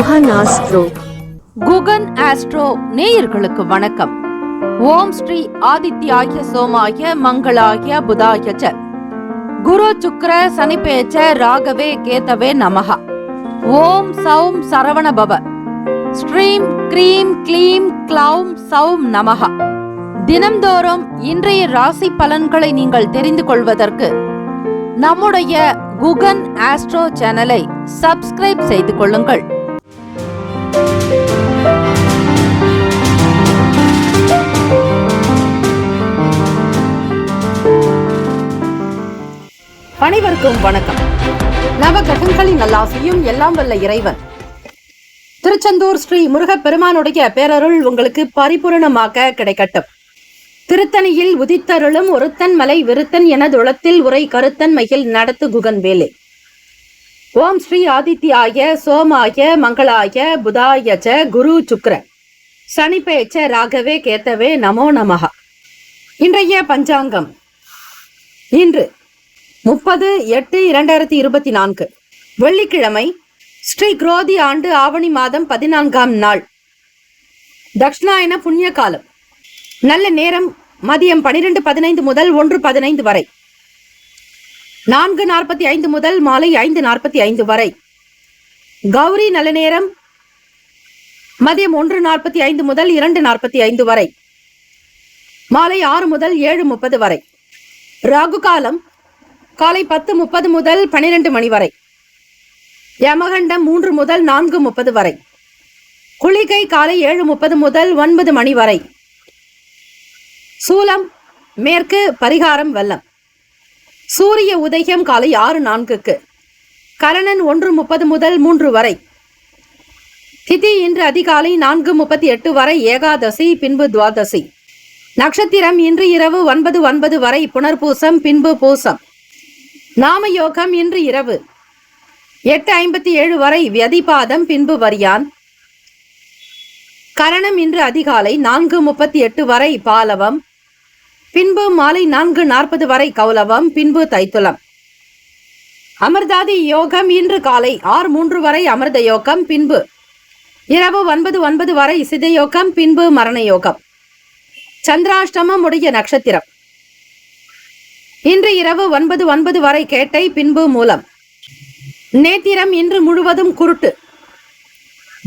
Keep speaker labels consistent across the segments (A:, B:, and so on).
A: Guhan astro.
B: Guhan astro நேயர்களுக்கு வணக்கம். ஓம் ஸ்ரீ ஆதித்யாய சோமாய மங்களாய புதாய ச குரு சுக்ர சனிபேச்ச ராகவே கேதவே நமஹ. ஓம் சௌம் சரவண பவ. ஸ்ரீம் க்ரீம் க்ளீம் க்ளௌம் சௌம் நமஹ. தினம்தோறும் இன்றைய ராசி பலன்களை நீங்கள் தெரிந்து கொள்வதற்கு நம்முடைய குகன் ஆஸ்ட்ரோ சேனலை சப்ஸ்கிரைப் செய்து கொள்ளுங்கள். அனைவருக்கும் வணக்கம். நவகிரகங்களின் நல்லாசியும் எல்லாம் வல்ல இறைவன் திருச்செந்தூர் ஸ்ரீ முருகப்பெருமானுடைய பேரருள் உங்களுக்கு பரிபூரணமாக கிடைக்கட்டும். திருத்தணியில் உதித்தருளும் ஒருத்தன் மலை விருத்தன் எனதுளத்தில் உரை கருத்தன் மகிழ் நடத்து குகன் வேலே. ஓம் ஸ்ரீ ஆதித்யாய சோமாய மங்களாய புதாய ச குரு சுக்ர சனிபேச்ச ராகவே கேத்தவே நமோ நமஹ. இன்றைய பஞ்சாங்கம் இன்று 30/8/2024 வெள்ளிக்கிழமை, ஸ்ரீ குரோதி ஆண்டு ஆவணி மாதம் 14ஆம் நாள், தக்ஷணாயன புண்ணிய காலம். நல்ல நேரம் மதியம் 12:15 முதல் 1:15 வரை, 4:45 முதல் மாலை 5:45 வரை. கௌரி நல்ல நேரம் மதியம் 1:45 முதல் 2:45 வரை, மாலை 6 முதல் 7:30 வரை. ராகு காலம் காலை 10:30 முதல் 12 மணி வரை. யமகண்டம் 3 முதல் 4:30 வரை. குளிகை காலை 7:30 முதல் 9 மணி வரை. சூலம் மேற்கு, பரிகாரம் வெள்ளம். சூரிய உதயம் காலை 6:04. கரணன் 1:30 முதல் 3 வரை. திதி இன்று அதிகாலை 4:38 வரை ஏகாதசி, பின்பு துவாதசி. நட்சத்திரம் இன்று இரவு 9:09 வரை புனர்பூசம், பின்பு பூசம். நாமயோகம் இன்று இரவு 8:57 வரை வியதிபாதம், பின்பு வரியான். கரணம் இன்று அதிகாலை 4:38 வரை பாலவம், பின்பு மாலை 4:40 வரை கௌலவம், பின்பு தைத்துலம். அமிர்தாதி யோகம் இன்று காலை 6:03 வரை அமிர்த யோகம், பின்பு இரவு 9:09 வரை சிதயோகம், பின்பு மரண யோகம். சந்திராஷ்டமம் உடைய நட்சத்திரம் இன்று இரவு 9:09 வரை கேட்டை, பின்பு மூலம். நேத்திரம் இன்று முழுவதும் குருட்டு.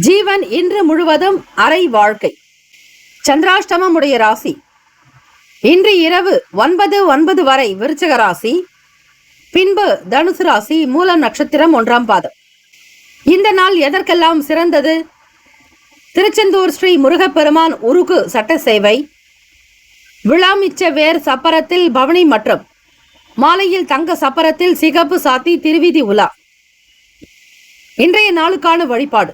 B: ஜீவன் இன்று முழுவதும் அரை வாழ்க்கை. சந்திராஷ்டமம் உடைய ராசி இன்று இரவு 9:09 வரை விருச்சிக ராசி, பின்பு தனுசு ராசி, மூலம் நட்சத்திரம் 1ஆம் பாதம். இந்த நாள் எதற்கெல்லாம் சிறந்தது? திருச்செந்தூர் ஸ்ரீ முருகப்பெருமான் உருகு சட்ட சேவை, விழாமிச்ச வேர் சப்பரத்தில் பவனி மற்றும் மாலையில் தங்க சப்பரத்தில் சிகப்பு சாத்தி திருவீதி உலா. இன்றைய நாளுக்கான வழிபாடு: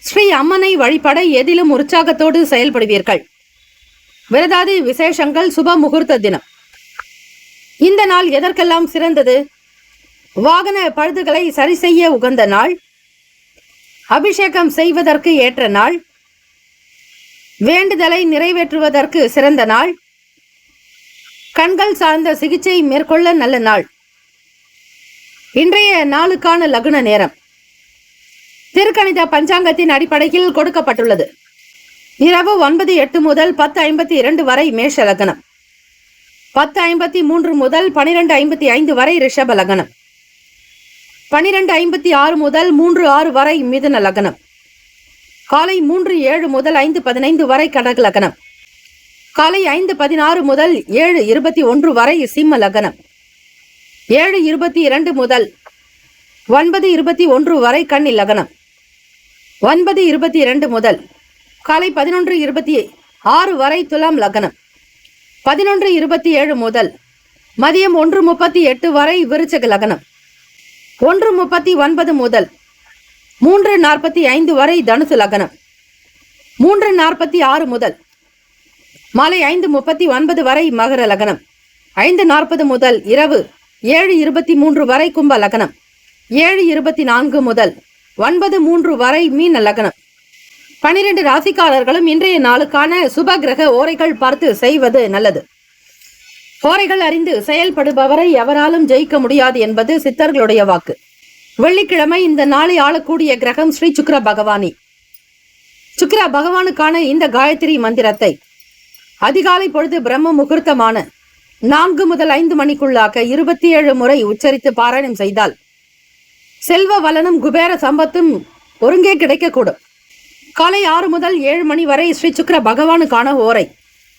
B: ஸ்ரீ அம்மனை வழிபட எதிலும் உற்சாகத்தோடு செயல்படுவீர்கள். விரதாதி விசேஷங்கள், சுப முகூர்த்த தினம். இந்த நாள் எதற்கெல்லாம் சிறந்தது? வாகன பழுதுகளை சரி செய்ய உகந்த நாள், அபிஷேகம் செய்வதற்கு ஏற்ற நாள், வேண்டுதலை நிறைவேற்றுவதற்கு சிறந்த நாள், கண்கள் சார்ந்த சிகிச்சை மேற்கொள்ள நல்ல நாள். இன்றைய நாளுக்கான லக்ன நேரம் திருக்கணித பஞ்சாங்கத்தின் அடிப்படையில் கொடுக்கப்பட்டுள்ளது. இரவு 9:08 முதல் 10:52 வரை மேஷ லக்னம், 10:53 முதல் 12:55 வரை ரிஷப லக்னம், 12:56 முதல் 3:06 வரை மிதுன லக்னம், காலை 3:07 முதல் 5:15 வரை கடக லக்னம், காலை 5:16 முதல் 7:21 வரை சிம்ம லக்னம், 7:22 முதல் 9:21 வரை கன்னி லக்னம், 9:22 முதல் காலை 11:26 வரை துலாம் லக்னம், 11:27 முதல் மதியம் 1:38 வரை விருச்சிக லக்னம், 1:39 முதல் 3:45 வரை தனுசு லக்னம், 3:46 முதல் மாலை 5:39 வரை மகர லக்னம், 5:40 முதல் இரவு 7:23 வரை கும்ப லக்னம், 7:24 முதல் 9:03 வரை மீன லக்னம். 12 ராசிக்காரர்களும் இன்றைய நாளுக்கான சுப கிரக ஓரைகள் பார்த்து செய்வது நல்லது. ஓரைகள் அறிந்து செயல்படுபவரை எவராலும் ஜெயிக்க முடியாது என்பது சித்தர்களுடைய வாக்கு. வெள்ளிக்கிழமை இந்த நாளை ஆளக்கூடிய கிரகம் ஸ்ரீ சுக்கிர பகவானி. சுக்கிர பகவானுக்கான இந்த காயத்ரி மந்திரத்தை அதிகாலை பொழுது பிரம்ம முகூர்த்தமான 4 முதல் 5 மணிக்குள்ளாக 27 முறை உச்சரித்து பாராயணம் செய்தால் செல்வ வளனும் குபேர சம்பத்தும் ஒருங்கே கிடைக்கக்கூடும். காலை 6 முதல் 7 மணி வரை ஸ்ரீ சுக்கிர பகவானுக்கான ஹோரை,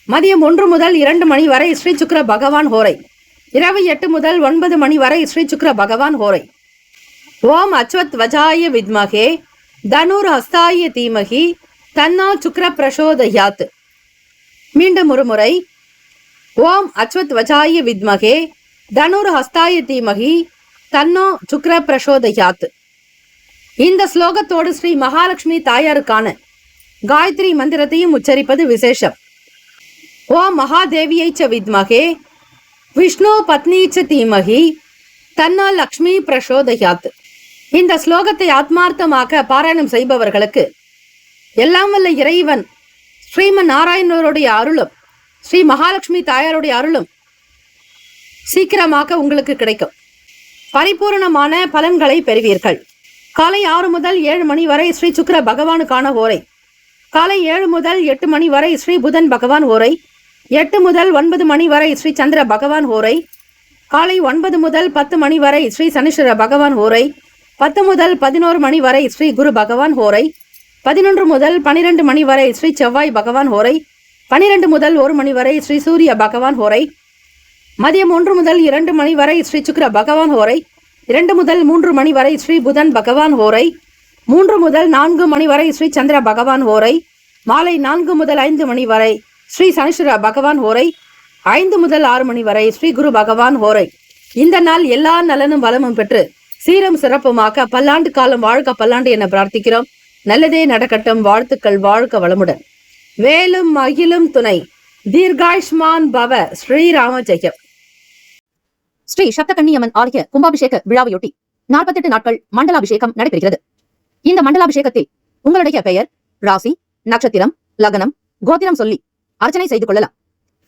B: மதியம் 1 முதல் 2 மணி வரை ஸ்ரீ சுக்கிர பகவான் ஹோரை, இரவு 8 முதல் 9 மணி வரை ஸ்ரீ சுக்கிர பகவான் ஹோரை. ஓம் அச்வத் வஜாய வித்மகே தனுர் ஹஸ்தாய தீமகி தன்னா சுக்கிர பிரசோதயாத். மீண்டும் ஒரு முறை, ஓம் அச்வத் வஜாய வித்மகே தனுர் ஹஸ்தாய தீமகி தன்னோ சுக்கிர பிரசோதயாத். இந்த ஸ்லோகத்தோடு ஸ்ரீ மகாலட்சுமி தாயாருக்கான காயத்ரி மந்திரத்தையும் உச்சரிப்பது விசேஷம். ஓம் மகாதேவியை ச வித்மகே விஷ்ணு பத்னி ச தீமகி தன்னோ லக்ஷ்மி பிரசோதயாத். இந்த ஸ்லோகத்தை ஆத்மார்த்தமாக பாராயணம் செய்பவர்களுக்கு எல்லாம் வல்ல இறைவன் ஸ்ரீமன் நாராயணருடைய அருளும் ஸ்ரீ மகாலட்சுமி தாயாருடைய அருளும் சீக்கிரமாக உங்களுக்கு கிடைக்கும். பரிபூர்ணமான பலன்களை பெறுவீர்கள். காலை 6 முதல் 7 மணி வரை ஸ்ரீ சுக்கிர பகவானுக்கான ஹோரை, காலை 7 முதல் 8 மணி வரை ஸ்ரீ புதன் பகவான் ஹோரை, 8 முதல் 9 மணி வரை ஸ்ரீ சந்திர பகவான் ஹோரை, காலை 9 முதல் 10 மணி வரை ஸ்ரீ சனீஸ்வர பகவான் ஹோரை, 10 முதல் 11 மணி வரை ஸ்ரீ குரு பகவான் ஹோரை, 11 முதல் 12 மணி வரை ஸ்ரீ செவ்வாய் பகவான் ஹோரை, 12 முதல் 1 மணி வரை ஸ்ரீ சூரிய பகவான் ஹோரை, மதியம் 1 முதல் 2 மணி வரை ஸ்ரீ சுக்கிர பகவான் ஹோரை, 2 முதல் 3 மணி வரை ஸ்ரீ புதன் பகவான் ஹோரை, 3 முதல் 4 மணி வரை ஸ்ரீ சந்திர பகவான் ஹோரை, மாலை 4 முதல் 5 மணி வரை ஸ்ரீ சனீஸ்வர பகவான் ஹோரை, 5 முதல் 6 மணி வரை ஸ்ரீ குரு பகவான் ஹோரை. இந்த நாள் எல்லா நலனும் வளமும் பெற்று சீரும் சிறப்புமாக பல்லாண்டு காலம் வாழ்க பல்லாண்டு என பிரார்த்திக்கிறோம். நல்லதே நடக்கட்டும். வாழ்த்துக்கள். வாழ்க வளமுடன். வேலும் மகிழும் துணை. தீர்காயுஷ்மான் பவ. ஸ்ரீராம ஜெயம்.
A: ஸ்ரீ சப்தகன்னியம்மன் ஆலய கும்பாபிஷேக விழாவையொட்டி 48 நாட்கள் மண்டலாபிஷேகம் நடைபெறுகிறது. இந்த மண்டலாபிஷேகத்தில் உங்களுடைய பெயர், ராசி, நட்சத்திரம், லக்னம், கோத்திரம் சொல்லி அர்ச்சனை செய்து கொள்ளலாம்.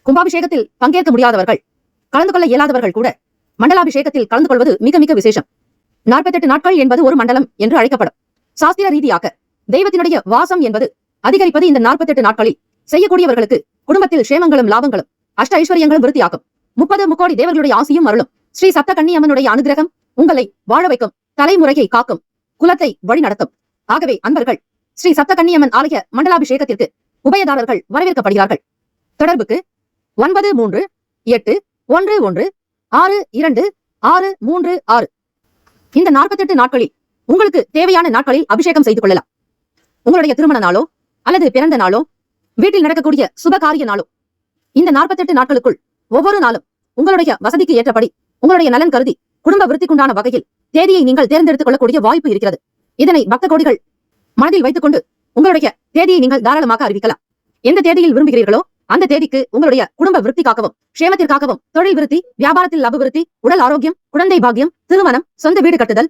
A: கும்பாபிஷேகத்தில் பங்கேற்க முடியாதவர்கள், கலந்து கொள்ள இயலாதவர்கள் கூட மண்டலாபிஷேகத்தில் கலந்து கொள்வது மிக மிக விசேஷம். 48 நாட்கள் என்பது ஒரு மண்டலம் என்று அழைக்கப்படும். சாஸ்திர ரீதியாக தெய்வத்தினுடைய வாசம் என்பது அதிகரிப்பது இந்த 48 நாட்களில். செய்யக்கூடியவர்களுக்கு குடும்பத்தில் சேமங்களும் லாபங்களும் அஷ்ட ஐஸ்வர்யங்களும் விருத்தியாகும். 30 முக்கோடி தேவர்களுடைய ஆசியும் அருளும். ஸ்ரீ சப்த கன்னியம்மனுடைய அனுகிரகம் உங்களை வாழ வைக்கும், தலைமுறையை காக்கும், குலத்தை வழி நடத்தும். ஆகவே அன்பர்கள், ஸ்ரீ சப்த கன்னியம்மன் ஆலய மண்டலாபிஷேகத்திற்கு உபயதாரர்கள் வரவேற்கப்படுகிறார்கள். தொடர்புக்கு 9381162636. இந்த 48 நாட்களில் உங்களுக்கு தேவையான நாட்களில் அபிஷேகம் செய்து கொள்ளலாம். உங்களுடைய திருமண நாளோ அல்லது பிறந்த நாளோ, வீட்டில் நடக்கக்கூடிய சுபகாரிய நாளோ, இந்த 48 நாட்களுக்குள் ஒவ்வொரு நாளும் உங்களுடைய வசதிக்கு ஏற்றபடி, உங்களுடைய நலன் கருதி, குடும்ப விருத்திக்குண்டான வகையில் தேதியை நீங்கள் தேர்ந்தெடுத்துக் கொள்ளக்கூடிய வாய்ப்பு இருக்கிறது. இதனை பக்த கோடிகள் மனதில் வைத்துக் கொண்டு உங்களுடைய தேதியை நீங்கள் தாராளமாக அறிவிக்கலாம். எந்த தேதியில் விரும்புகிறீர்களோ அந்த தேதிக்கு உங்களுடைய குடும்ப விருத்திக்காகவும், க்ஷேமத்திற்காகவும், தொழில் விருத்தி, வியாபாரத்தில் லாப விருத்தி, உடல் ஆரோக்கியம், குழந்தை பாக்கியம், திருமணம், சொந்த வீடு கட்டுதல்,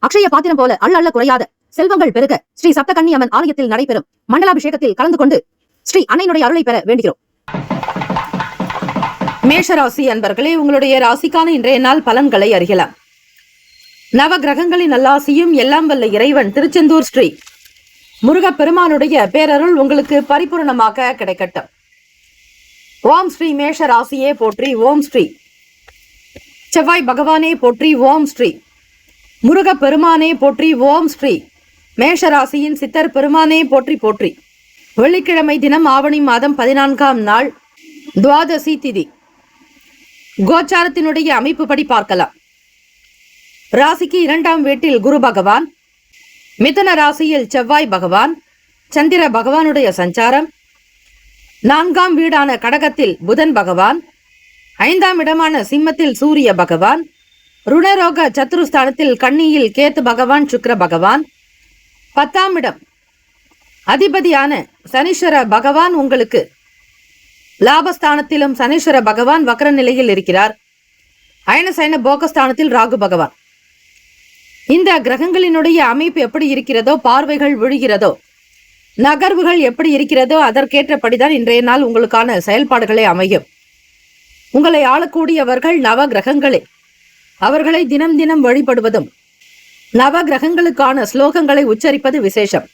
A: அக்ஷய பாத்திரம் போல அள்ள குறையாத செல்வங்கள் பெருக ஸ்ரீ சப்த கன்னியம்மன் ஆலயத்தில் நடைபெறும் மண்டலாபிஷேகத்தில் கலந்து கொண்டு ஸ்ரீ அன்னையினுடைய அருளை பெற வேண்டுகிறோம்.
B: மேஷராசி அன்பர்களே, உங்களுடைய ராசிக்கான இன்றைய நாள் பலன்களை அறியலாம். நவ கிரகங்களின் நல்லாசியும் எல்லாம் வல்ல இறைவன் திருச்செந்தூர் ஸ்ரீ முருகப்பெருமானுடைய பேரருள் உங்களுக்கு பரிபூர்ணமாக கிடைக்கட்டும். ஓம் ஸ்ரீ மேஷ ராசியே போற்றி. ஓம் ஸ்ரீ செவ்வாய் பகவானே போற்றி. ஓம் ஸ்ரீ முருக பெருமானே போற்றி. ஓம் ஸ்ரீ மேஷராசியின் சித்தர் பெருமானே போற்றி போற்றி. வெள்ளிக்கிழமை தினம் ஆவணி மாதம் 14ஆம் நாள் துவாதசி திதி. கோச்சாரத்தினுடைய அமைப்பு படி பார்க்கலாம். ராசிக்கு 2ஆம் வீட்டில் குரு பகவான், மிதுன ராசியில் செவ்வாய் பகவான், சந்திர பகவானுடைய சஞ்சாரம், 4ஆம் வீடான கடகத்தில் புதன் பகவான், 5ஆம் இடமான சிம்மத்தில் சூரிய பகவான், ருணரோக சத்துருஸ்தானத்தில் கன்னியில் கேத்து பகவான், சுக்கிர பகவான், 10ஆம் இடம் அதிபதியான சனீஸ்வர பகவான் உங்களுக்கு லாபஸ்தானத்திலும் சனீஸ்வர பகவான் வக்ர நிலையில் இருக்கிறார். அயனசயன போகஸ்தானத்தில் ராகு பகவான். இந்த கிரகங்களினுடைய அமைப்பு எப்படி இருக்கிறதோ, பார்வைகள் விழுகிறதோ, நகர்வுகள் எப்படி இருக்கிறதோ அதற்கேற்றபடிதான் இன்றைய நாள் உங்களுக்கான செயல்பாடுகளே அமையும். உங்களை ஆளக்கூடியவர்கள் நவ கிரகங்களே. அவர்களை தினம் தினம் வழிபடுவதும் நவ கிரகங்களுக்கான ஸ்லோகங்களை உச்சரிப்பது விசேஷம்.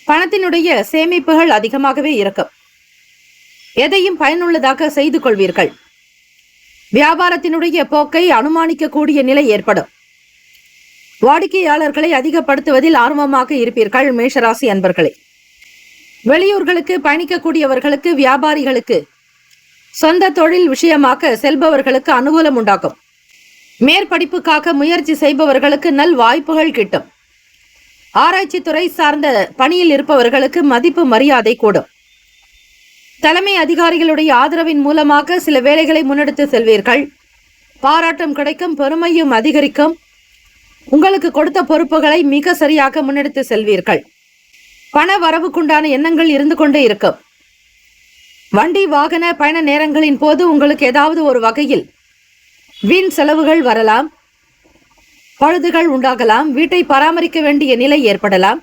B: பணத்தினுடைய சேமிப்புகள் அதிகமாகவே இருக்கும். எதையும் பயனுள்ளதாக செய்து கொள்வீர்கள். வியாபாரத்தினுடைய போக்கை அனுமானிக்கக்கூடிய நிலை ஏற்படும். வாடிக்கையாளர்களை அதிகப்படுத்துவதில் ஆர்வமாக இருப்பீர்கள். மேஷராசி அன்பர்களே, வெளியூர்களுக்கு பயணிக்கக்கூடியவர்களுக்கு, வியாபாரிகளுக்கு, சொந்த தொழில் விஷயமாக செல்பவர்களுக்கு அனுகூலம் உண்டாகும். மேற்படிப்புக்காக முயற்சி செய்பவர்களுக்கு நல் வாய்ப்புகள் கிட்டும். ஆராய்ச்சி துறை சார்ந்த பணியில் இருப்பவர்களுக்கு மதிப்பு மரியாதை கூடும். தலைமை அதிகாரிகளுடைய ஆதரவின் மூலமாக சில வேலைகளை முன்னெடுத்து செல்வீர்கள். பாராட்டம் கிடைக்கும், பெருமையும் அதிகரிக்கும். உங்களுக்கு கொடுத்த பொறுப்புகளை மிக சரியாக முன்னெடுத்து செல்வீர்கள். பண வரவுக்குண்டான எண்ணங்கள் இருந்து கொண்டே இருக்கும். வண்டி வாகன பயண நேரங்களின் போது உங்களுக்கு ஏதாவது ஒரு வகையில் வீண் செலவுகள் வரலாம், பழுதுகள் உண்டாகலாம், வீட்டை பராமரிக்க வேண்டிய நிலை ஏற்படலாம்.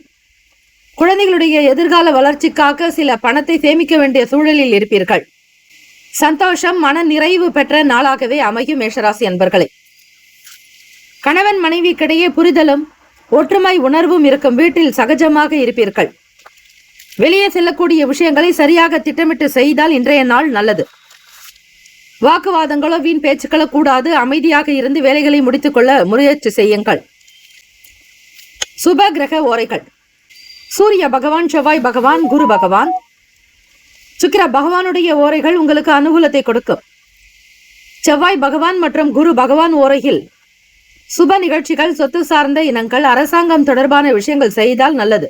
B: குழந்தைகளுடைய எதிர்கால வளர்ச்சிக்காக சில பணத்தை சேமிக்க வேண்டிய சூழலில் இருப்பீர்கள். சந்தோஷம், மன நிறைவு பெற்ற நாளாகவே அமையும். மேஷராசி அன்பர்களே, கணவன் மனைவிக்கிடையே புரிதலும் ஒற்றுமை உணர்வும் இருக்கும். வீட்டில் சகஜமாக இருப்பீர்கள். வெளியே செல்லக்கூடிய விஷயங்களை சரியாக திட்டமிட்டு செய்தால் இன்றைய நாள் நல்லது. வாக்குவாதங்களோ வீண் பேச்சுக்களோ கூடாது. அமைதியாக இருந்து வேலைகளை முடித்துக் கொள்ள முயற்சி செய்யுங்கள். சுப கிரக ஓரைகள்: சூரிய பகவான், செவ்வாய் பகவான், குரு பகவான், சுக்கிர பகவானுடைய ஓரைகள் உங்களுக்கு அனுகூலத்தை கொடுக்கும். செவ்வாய் பகவான் மற்றும் குரு பகவான் ஓரையில் சுப நிகழ்ச்சிகள், சொத்து சார்ந்த இனங்கள், அரசாங்கம் தொடர்பான விஷயங்கள் செய்தால் நல்லது.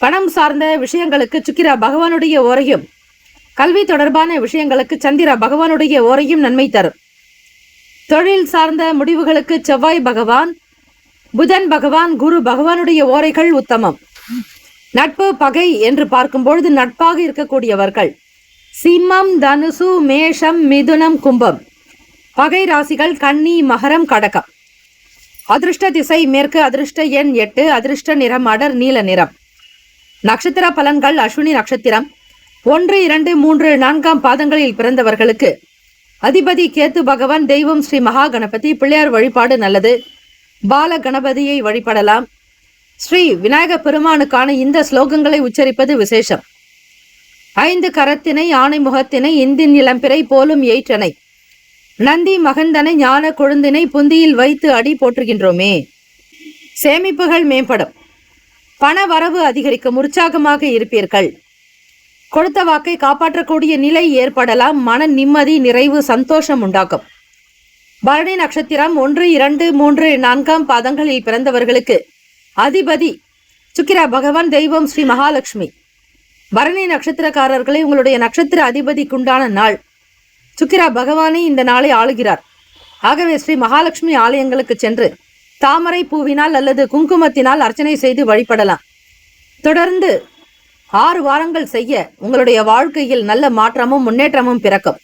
B: பணம் சார்ந்த விஷயங்களுக்கு சுக்கிர பகவானுடைய ஓரையும், கல்வி தொடர்பான விஷயங்களுக்கு சந்திர பகவானுடைய ஓரையும் நன்மை தரும். தொழில் சார்ந்த முடிவுகளுக்கு செவ்வாய் பகவான், புதன் பகவான், குரு பகவானுடைய ஓரைகள் உத்தமம். நட்பு பகை என்று பார்க்கும்பொழுது நட்பாக இருக்கக்கூடியவர்கள் சிம்மம், தனுசு, மேஷம், மிதுனம், கும்பம். பகை ராசிகள் கன்னி, மகரம், கடகம். அதிர்ஷ்ட திசை மேற்கு, அதிர்ஷ்ட எண் 8, அதிர்ஷ்ட நிறம் அடர் நீல நிறம். நட்சத்திர பலன்கள்: அஸ்வினி நட்சத்திரம் 1, 2, 3, 4 பாதங்களில் பிறந்தவர்களுக்கு அதிபதி கேத்து பகவான். தெய்வம் ஸ்ரீ மகா கணபதி. பிள்ளையார் வழிபாடு நல்லது. பால கணபதியை வழிபடலாம். ஸ்ரீ விநாயக பெருமானுக்கான இந்த ஸ்லோகங்களை உச்சரிப்பது விசேஷம். 5 கரத்தினை, ஆணை முகத்தினை, இந்தின் இளம்பிறை போலும் எயிற்றனை, நந்தி மகந்தனை, ஞான கொழுந்தினை புந்தியில் வைத்து அடி போற்றுகின்றோமே. சேமிப்புகள் மேம்படும். பண வரவு அதிகரிக்கும். உற்சாகமாக இருப்பீர்கள். கொடுத்த வாக்கை காப்பாற்றக்கூடிய நிலை ஏற்படலாம். மன நிம்மதி, நிறைவு, சந்தோஷம் உண்டாகும். பரணி நட்சத்திரம் 1, 2, 3, 4 பாதங்களில் பிறந்தவர்களுக்கு அதிபதி சுக்கிர பகவான். தெய்வம் ஸ்ரீ மகாலட்சுமி. பரணி நட்சத்திரக்காரர்களை உங்களுடைய நட்சத்திர அதிபதிக்குண்டான நாள். சுக்கிர பகவானே இந்த நாளை ஆளுகிறார். ஆகவே ஸ்ரீ மகாலட்சுமி ஆலயங்களுக்கு சென்று தாமரை பூவினால் அல்லது குங்குமத்தினால் அர்ச்சனை செய்து வழிபடலாம். தொடர்ந்து 6 வாரங்கள் செய்ய உங்களுடைய வாழ்க்கையில் நல்ல மாற்றமும் முன்னேற்றமும் பிறக்கும்.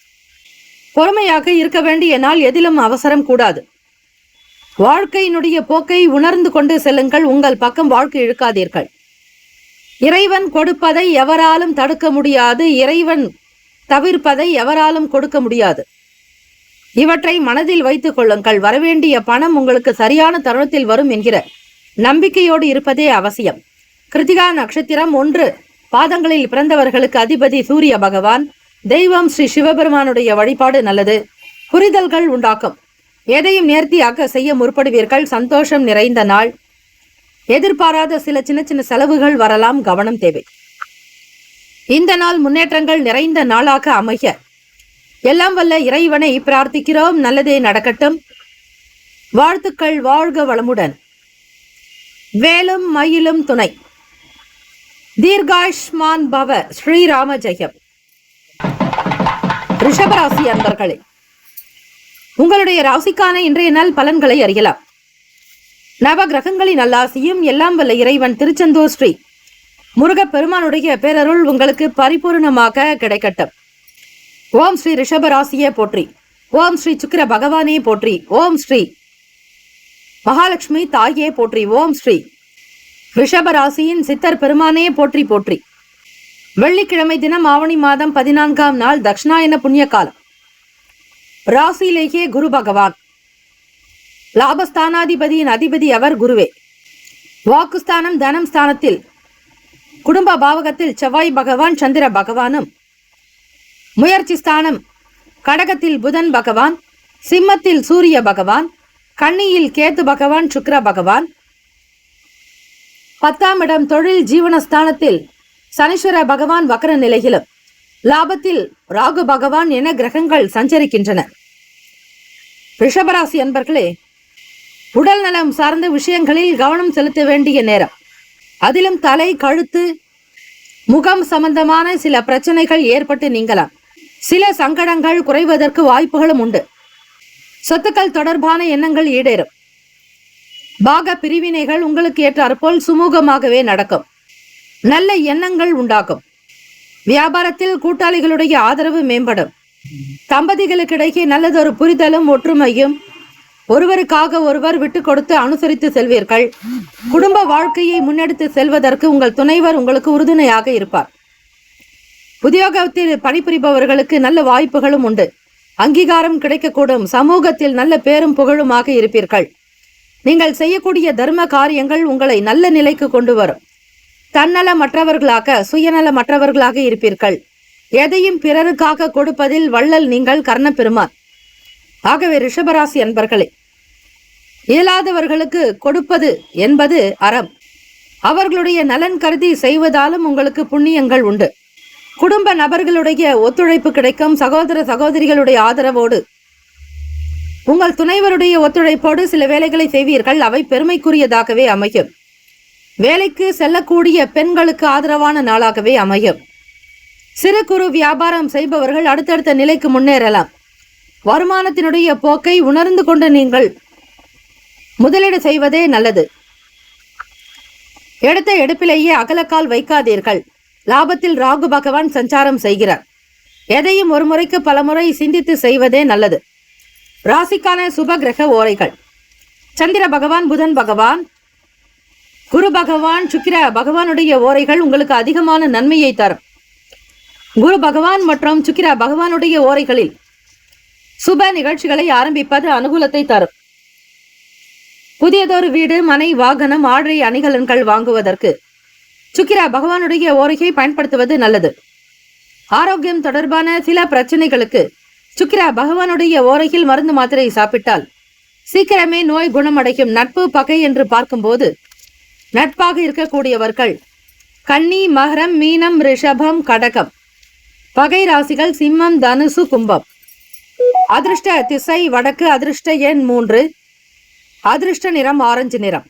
B: பொறுமையாக இருக்க வேண்டிய நாள். எதிலும் அவசரம் கூடாது. வாழ்க்கையினுடைய போக்கை உணர்ந்து கொண்டு செல்லுங்கள். உங்கள் பக்கம் வாழ்க்கை இழுக்காதீர்கள். இறைவன் கொடுப்பதை எவராலும் தடுக்க முடியாது. இறைவன் தவிர்ப்பதை எவராலும் கொடுக்க முடியாது. இவற்றை மனதில் வைத்துக் கொள்ளுங்கள். வரவேண்டிய பணம் உங்களுக்கு சரியான தருணத்தில் வரும் என்கிற நம்பிக்கையோடு இருப்பதே அவசியம். கிருத்திகா நட்சத்திரம் 1 பாதங்களில் பிறந்தவர்களுக்கு அதிபதி சூரிய பகவான். தெய்வம் ஸ்ரீ சிவபெருமானுடைய வழிபாடு நல்லது. புரிதல்கள் உண்டாக்கும். எதையும் நேர்த்தியாக செய்ய முற்படுவீர்கள். சந்தோஷம் நிறைந்த நாள். எதிர்பாராத சில சின்ன சின்ன செலவுகள் வரலாம். கவனம் தேவை. இந்த நாள் முன்னேற்றங்கள் நிறைந்த நாளாக அமைய எல்லாம் வல்ல இறைவனை பிரார்த்திக்கிறோம். நல்லதே நடக்கட்டும். வாழ்த்துக்கள். வாழ்க வளமுடன். வேலும் மயிலும் துணை. தீர்காயுஷ்மான் பவ. ஸ்ரீராம ஜெயம். ரிஷபராசி அன்பர்களே, உங்களுடைய ராசிக்கான இன்றைய நாள் பலன்களை அறியலாம். நவ கிரகங்களின் நல்லாசியும் எல்லாம் வல்ல இறைவன் திருச்செந்தூர் ஸ்ரீ முருகப்பெருமானுடைய பேரருள் உங்களுக்கு பரிபூர்ணமாக கிடைக்கட்டும். ஓம் ஸ்ரீ ரிஷபராசியே போற்றி. ஓம் ஸ்ரீ சுக்கிர பகவானே போற்றி. ஓம் ஸ்ரீ மகாலட்சுமி தாயே போற்றி. ஓம் ஸ்ரீ ரிஷபராசியின் சித்தர் பெருமானே போற்றி போற்றி. வெள்ளிக்கிழமை தினம் ஆவணி மாதம் 14ஆம் நாள் தட்சிணாயன புண்ணிய காலம். ராசியிலேயே குரு பகவான். லாபஸ்தானாதிபதியின் அதிபதி அவர் குருவே. வாக்குஸ்தானம் தனம் ஸ்தானத்தில் குடும்ப பாவகத்தில் செவ்வாய் பகவான் சந்திர பகவானும், முயற்சி ஸ்தானம் கடகத்தில் புதன் பகவான், சிம்மத்தில் சூரிய பகவான், கன்னியில் கேத்து பகவான் சுக்கிர பகவான், 10ஆம் இடம் தொழில் ஜீவனஸ்தானத்தில் சனீஸ்வர பகவான் வக்ர நிலையிலும், லாபத்தில் ராகு பகவான் என கிரகங்கள் சஞ்சரிக்கின்றன. ரிஷபராசி அன்பர்களே, உடல் நலம் சார்ந்த விஷயங்களில் கவனம் செலுத்த வேண்டிய நேரம். அதிலும் தலை, கழுத்து, முகம் சம்பந்தமான சில பிரச்சனைகள் ஏற்பட்டு நீங்கலாம். சில சங்கடங்கள் குறைவதற்கு வாய்ப்புகளும் உண்டு. சொத்துக்கள் தொடர்பான எண்ணங்கள் ஈடேறும். பாக பிரிவினைகள் உங்களுக்கு ஏற்றாற்போல் சுமூகமாகவே நடக்கும். நல்ல எண்ணங்கள் உண்டாகும். வியாபாரத்தில் கூட்டாளிகளுடைய ஆதரவு மேம்படும். தம்பதிகளுக்கிடையே நல்லதொரு புரிதலும் ஒற்றுமையும், ஒருவருக்காக ஒருவர் விட்டு கொடுத்து அனுசரித்து செல்வீர்கள். குடும்ப வாழ்க்கையை முன்னெடுத்து செல்வதற்கு உங்கள் துணைவர் உங்களுக்கு உறுதுணையாக இருப்பார். உத்தியோகத்தில் பணிபுரிபவர்களுக்கு நல்ல வாய்ப்புகளும் உண்டு. அங்கீகாரம் கிடைக்கக்கூடும். சமூகத்தில் நல்ல பேரும் புகழுமாக இருப்பீர்கள். நீங்கள் செய்யக்கூடிய தர்ம காரியங்கள் உங்களை நல்ல நிலைக்கு கொண்டு வரும். தன்னலமற்றவர்களாக, சுயநலமற்றவர்களாக இருப்பீர்கள். எதையும் பிறருக்காக கொடுப்பதில் வள்ளல் நீங்கள், கர்ணப்பெருமான். ஆகவே ரிஷபராசி அன்பர்களே, இயலாதவர்களுக்கு கொடுப்பது என்பது அறம். அவர்களுடைய நலன் கருதி செய்வதாலும் உங்களுக்கு புண்ணியங்கள் உண்டு. குடும்ப நபர்களுடைய ஒத்துழைப்பு கிடைக்கும். சகோதர சகோதரிகளுடைய ஆதரவோடு, உங்கள் துணைவருடைய ஒத்துழைப்போடு சில வேலைகளை செய்வீர்கள். அவை பெருமைக்குரியதாகவே அமையும். வேலைக்கு செல்லக்கூடிய பெண்களுக்கு ஆதரவான நாளாகவே அமையும். சிறு குறு வியாபாரம் செய்பவர்கள் அடுத்தடுத்த நிலைக்கு முன்னேறலாம். வருமானத்தினுடைய போக்கை உணர்ந்து கொண்டு நீங்கள் முதலீடு செய்வதே நல்லது. எடுத்த எடுப்பிலேயே அகலக்கால் வைக்காதீர்கள். லாபத்தில் ராகு பகவான் சஞ்சாரம் செய்கிறார். எதையும் ஒரு முறைக்கு பல முறை சிந்தித்து செய்வதே நல்லது. ராசிக்கான சுப கிரக ஓரைகள்: சந்திர பகவான், புதன் பகவான், குரு பகவான், சுக்கிர பகவானுடைய ஓரைகள் உங்களுக்கு அதிகமான நன்மையை தரும். குரு பகவான் மற்றும் சுக்கிர பகவானுடைய ஓரைகளில் சுப நிகழ்ச்சிகளை ஆரம்பிப்பது அனுகூலத்தை தரும். புதியதொரு வீடு, மனை, வாகனம், ஆடை அணிகலன்கள் வாங்குவதற்கு சுக்கிர பகவானுடைய ஓரையை பயன்படுத்துவது நல்லது. ஆரோக்கியம் தொடர்பான சில பிரச்சனைகளுக்கு சுக்கிர பகவானுடைய ஓரையில் மருந்து மாத்திரை சாப்பிட்டால் சீக்கிரமே நோய் குணமடையும். நட்பு பகை என்று பார்க்கும்போது நட்பாக இருக்கக்கூடியவர்கள் கன்னி, மகரம், மீனம், ரிஷபம், கடகம். பகை ராசிகள் சிம்மம், தனுசு, கும்பம். அதிர்ஷ்ட திசை வடக்கு. அதிர்ஷ்ட எண் 3. அதிர்ஷ்ட நிறம் ஆரஞ்சு நிறம்.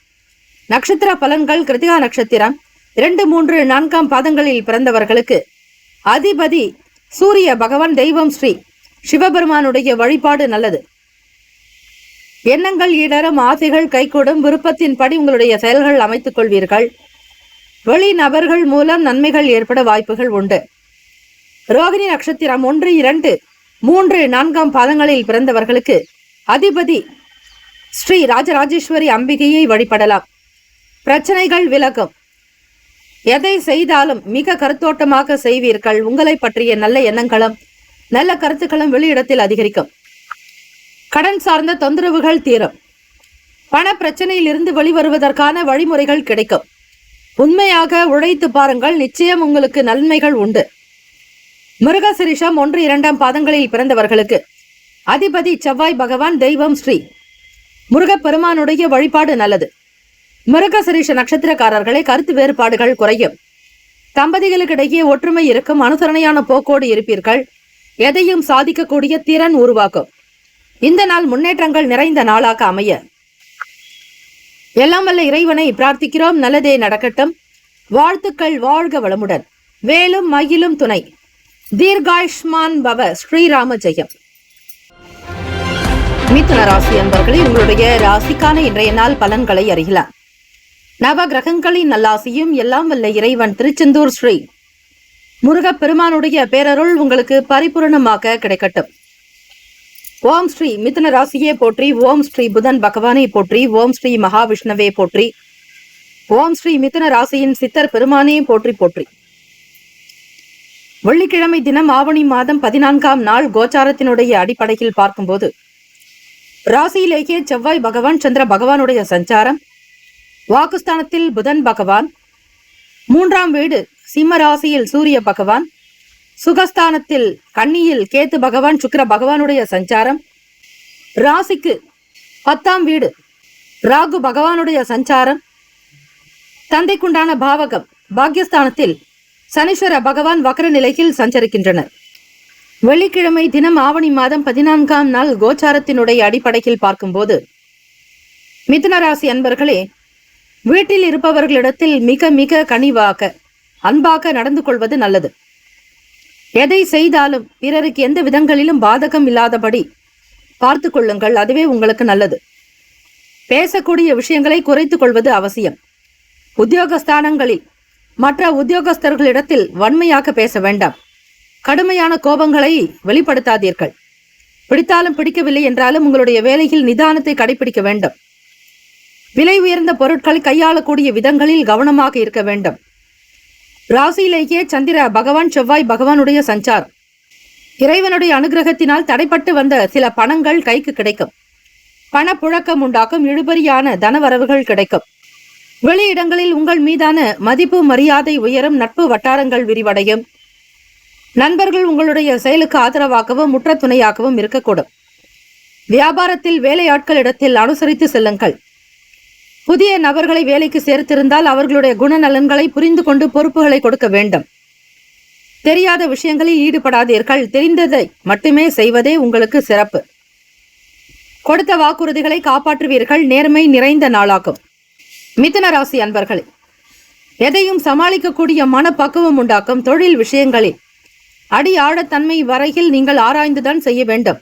B: நட்சத்திர பலன்கள்: கிருத்திகா நட்சத்திரம் 2, 3, 4ஆம் பாதங்களில் பிறந்தவர்களுக்கு அதிபதி சூரிய பகவான். தெய்வம் ஸ்ரீ சிவபெருமானுடைய வழிபாடு நல்லது. எண்ணங்கள் ஈடரும். ஆசைகள் கைகூடும். விருப்பத்தின்படி உங்களுடைய செயல்கள் அமைத்துக் கொள்வீர்கள். வெளி நபர்கள் மூலம் நன்மைகள் ஏற்பட வாய்ப்புகள் உண்டு. ரோகிணி நட்சத்திரம் 1, 2, 3, 4ஆம் பாதங்களில் பிறந்தவர்களுக்கு அதிபதி ஸ்ரீ ராஜராஜேஸ்வரி அம்பிகையை வழிபடலாம். பிரச்சனைகள் விலகும். எதை செய்தாலும் மிக கருத்தோட்டமாக செய்வீர்கள். உங்களை பற்றிய நல்ல எண்ணங்களும் நல்ல கருத்துக்களும் வெளியிடத்தில் அதிகரிக்கும். கடன் சார்ந்த தொந்தரவுகள் தீரும். பண பிரச்சனையில் இருந்து வெளிவருவதற்கான வழிமுறைகள் கிடைக்கும். உண்மையாக உழைத்து பாருங்கள், நிச்சயம் உங்களுக்கு நன்மைகள் உண்டு. மிருகசிரிஷம் 1, 2ஆம் பாதங்களில் பிறந்தவர்களுக்கு அதிபதி செவ்வாய் பகவான். தெய்வம் ஸ்ரீ முருகப்பெருமானுடைய வழிபாடு நல்லது. மிருகசிரிஷ நட்சத்திரக்காரர்களை கருத்து வேறுபாடுகள் குறையும். தம்பதிகளுக்கிடையே ஒற்றுமை இருக்கும். அனுசரணையான போக்கோடு இருப்பீர்கள். எதையும் சாதிக்கக்கூடிய திறன் உருவாக்கும். இந்த நாள் முன்னேற்றங்கள் நிறைந்த நாளாக அமைய எல்லாம் வல்ல இறைவனை பிரார்த்திக்கிறோம். நல்லதே நடக்கட்டும். வாழ்த்துக்கள். வாழ்க வளமுடன். வேலும் மயிலும் துணை. தீர்காயுஷ்மான் பவ. ஸ்ரீராம ஜெயம். மிதுன ராசி அன்பர்களே, உங்களுடைய ராசிக்கான இன்றைய நாள் பலன்களை அறியலாம். நவ கிரகங்களின் நல்லாசியும் எல்லாம் வல்ல இறைவன் திருச்செந்தூர் ஸ்ரீ முருகப்பெருமானுடைய பேரருள் உங்களுக்கு பரிபூரணமாக கிடைக்கட்டும். ஓம் ஸ்ரீ மிதுன ராசியே போற்றி. ஓம் ஸ்ரீ புதன் பகவானை போற்றி. ஓம் ஸ்ரீ மகாவிஷ்ணுவே போற்றி. ஓம் ஸ்ரீ மிதுன ராசியின் சித்தர் பெருமானே போற்றி போற்றி. வெள்ளிக்கிழமை தினம் ஆவணி மாதம் 14ஆம் நாள் கோச்சாரத்தினுடைய அடிப்படையில் பார்க்கும்போது ராசியிலேயே செவ்வாய் பகவான் சந்திர பகவானுடைய சஞ்சாரம், வாக்குஸ்தானத்தில் புதன் பகவான், 3ஆம் வீடு சிம்ம ராசியில் சூரிய பகவான், சுகஸ்தானத்தில் கன்னியில் கேத்து பகவான் சுக்கிர பகவானுடைய சஞ்சாரம், ராசிக்கு 10ஆம் வீடு ராகு பகவானுடைய சஞ்சாரம், தந்தைக்குண்டான பாவகம் பாக்யஸ்தானத்தில் சனீஸ்வர பகவான் வக்ர நிலையில் சஞ்சரிக்கின்றனர். வெள்ளிக்கிழமை தினம் ஆவணி மாதம் 14ஆம் நாள் கோச்சாரத்தினுடைய அடிப்படையில் பார்க்கும்போது, மிதுன ராசி அன்பர்களே, வீட்டில் இருப்பவர்களிடத்தில் மிக மிக கனிவாக அன்பாக நடந்து கொள்வது நல்லது. எதை செய்தாலும் பிறருக்கு எந்த விதங்களிலும் பாதகம் இல்லாதபடி பார்த்து கொள்ளுங்கள், அதுவே உங்களுக்கு நல்லது. பேசக்கூடிய விஷயங்களை குறைத்துக் கொள்வது அவசியம். உத்தியோகஸ்தானங்களில் மற்ற உத்தியோகஸ்தர்களிடத்தில் வன்மையாக பேச வேண்டாம். கடுமையான கோபங்களை வெளிப்படுத்தாதீர்கள். பிடித்தாலும் பிடிக்கவில்லை என்றாலும் உங்களுடைய வேலையில் நிதானத்தை கடைபிடிக்க வேண்டும். விலை உயர்ந்த பொருட்களை கையாளக்கூடிய விதங்களில் கவனமாக இருக்க வேண்டும். ராசியிலேயே சந்திர பகவான் செவ்வாய் பகவானுடைய சஞ்சாரம், இறைவனுடைய அனுகிரகத்தினால் தடைப்பட்டு வந்த சில பணங்கள் கைக்கு கிடைக்கும். பணப்புழக்கம் உண்டாக்கும், இழுபறியான தனவரவுகள் கிடைக்கும். வெளியிடங்களில் உங்கள் மீதான மதிப்பு மரியாதை உயரும், நட்பு வட்டாரங்கள் விரிவடையும். நண்பர்கள் உங்களுடைய செயலுக்கு ஆதரவாகவும் முற்ற துணையாகவும் இருக்கக்கூடும். வியாபாரத்தில் வேலையாட்களிடத்தில் அனுசரித்து செல்லுங்கள். புதிய நபர்களை வேலைக்கு சேர்த்திருந்தால் அவர்களுடைய குணநலன்களை புரிந்து கொண்டு பொறுப்புகளை கொடுக்க வேண்டும். தெரியாத விஷயங்களில் ஈடுபடாதீர்கள். தெரிந்ததை மட்டுமே செய்வதே உங்களுக்கு சிறப்பு. கொடுத்த வாக்குறுதிகளை காப்பாற்றுவீர்கள். நேர்மை நிறைந்த நாளாகும். மிதுன ராசி அன்பர்களே, எதையும் சமாளிக்கக்கூடிய மனப்பக்குவம் உண்டாக்கும். தொழில் விஷயங்களில் அடி ஆழத்தன்மை வரையில் நீங்கள் ஆராய்ந்துதான் செய்ய வேண்டும்.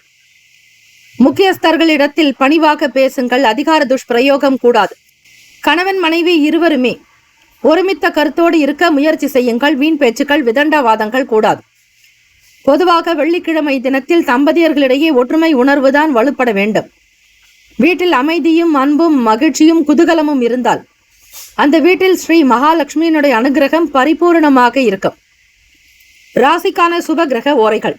B: முக்கியஸ்தர்களிடத்தில் பணிவாக பேசுங்கள். அதிகார துஷ்பிரயோகம் கூடாது. கணவன் மனைவி இருவருமே ஒருமித்த கருத்தோடு இருக்க முயற்சி செய்யுங்கள். வீண் பேச்சுக்கள் விதண்டாவாதங்கள் கூடாது. பொதுவாக வெள்ளிக்கிழமை தினத்தில் தம்பதியர்களிடையே ஒற்றுமை உணர்வுதான் வலுப்பட வேண்டும். வீட்டில் அமைதியும் அன்பும் மகிழ்ச்சியும் குதூகலமும் இருந்தால் அந்த வீட்டில் ஸ்ரீ மகாலட்சுமியினுடைய அனுகிரகம் பரிபூர்ணமாக இருக்கும். ராசிக்கான சுப கிரக ஓரைகள்: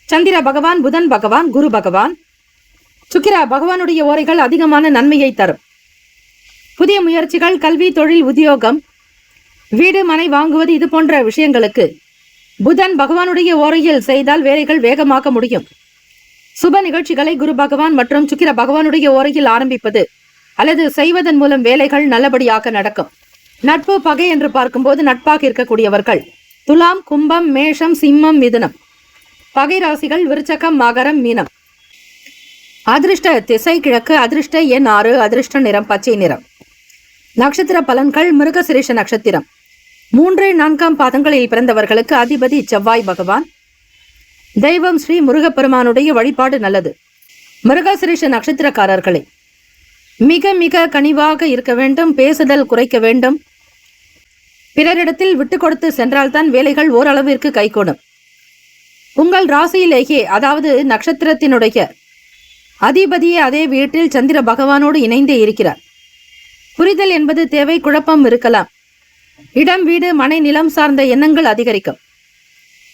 B: சந்திர பகவான், புதன் பகவான், குரு பகவான், சுக்கிர பகவானுடைய ஓரைகள் அதிகமான நன்மையை தரும். புதிய முயற்சிகள், கல்வி, தொழில், உத்தியோகம், வீடு மனை வாங்குவது, இது போன்ற விஷயங்களுக்கு புதன் பகவானுடைய ஓரையில் செய்தால் வேலைகள் வேகமாக முடியும். சுப நிகழ்ச்சிகளை குரு பகவான் மற்றும் சுக்கிர பகவானுடைய ஓரையில் ஆரம்பிப்பது அல்லது செய்வதன் மூலம் வேலைகள் நல்லபடியாக நடக்கும். நட்பு பகை என்று பார்க்கும்போது நட்பாக இருக்கக்கூடியவர்கள் துலாம், கும்பம், மேஷம், சிம்மம், மிதுனம். பகை ராசிகள் விருச்சகம், மகரம், மீனம். அதிர்ஷ்ட திசை கிழக்கு. அதிர்ஷ்ட எண் 6. அதிர்ஷ்ட நிறம் பச்சை நிறம். நட்சத்திர பலன்கள்: மிருகசிரீஷ நட்சத்திரம் 3, 4ஆம் பாதங்களில் பிறந்தவர்களுக்கு அதிபதி செவ்வாய் பகவான். தெய்வம் ஸ்ரீ முருகப்பெருமானுடைய வழிபாடு நல்லது. மிருகசிரீஷ நட்சத்திரக்காரர்களே, மிக மிக கனிவாக இருக்க வேண்டும். பேசுதல் குறைக்க வேண்டும். பிறரிடத்தில் விட்டு கொடுத்து சென்றால்தான் வேலைகள் ஓரளவிற்கு கைகூடும். உங்கள் ராசியிலேயே, அதாவது நட்சத்திரத்தினுடைய அதிபதியே அதே வீட்டில் சந்திர பகவானோடு இணைந்தே இருக்கிறார். புரிதல் என்பது தேவை. குழப்பம் இருக்கலாம். இடம், வீடு, மனை, நிலம் சார்ந்த எண்ணங்கள் அதிகரிக்கும்.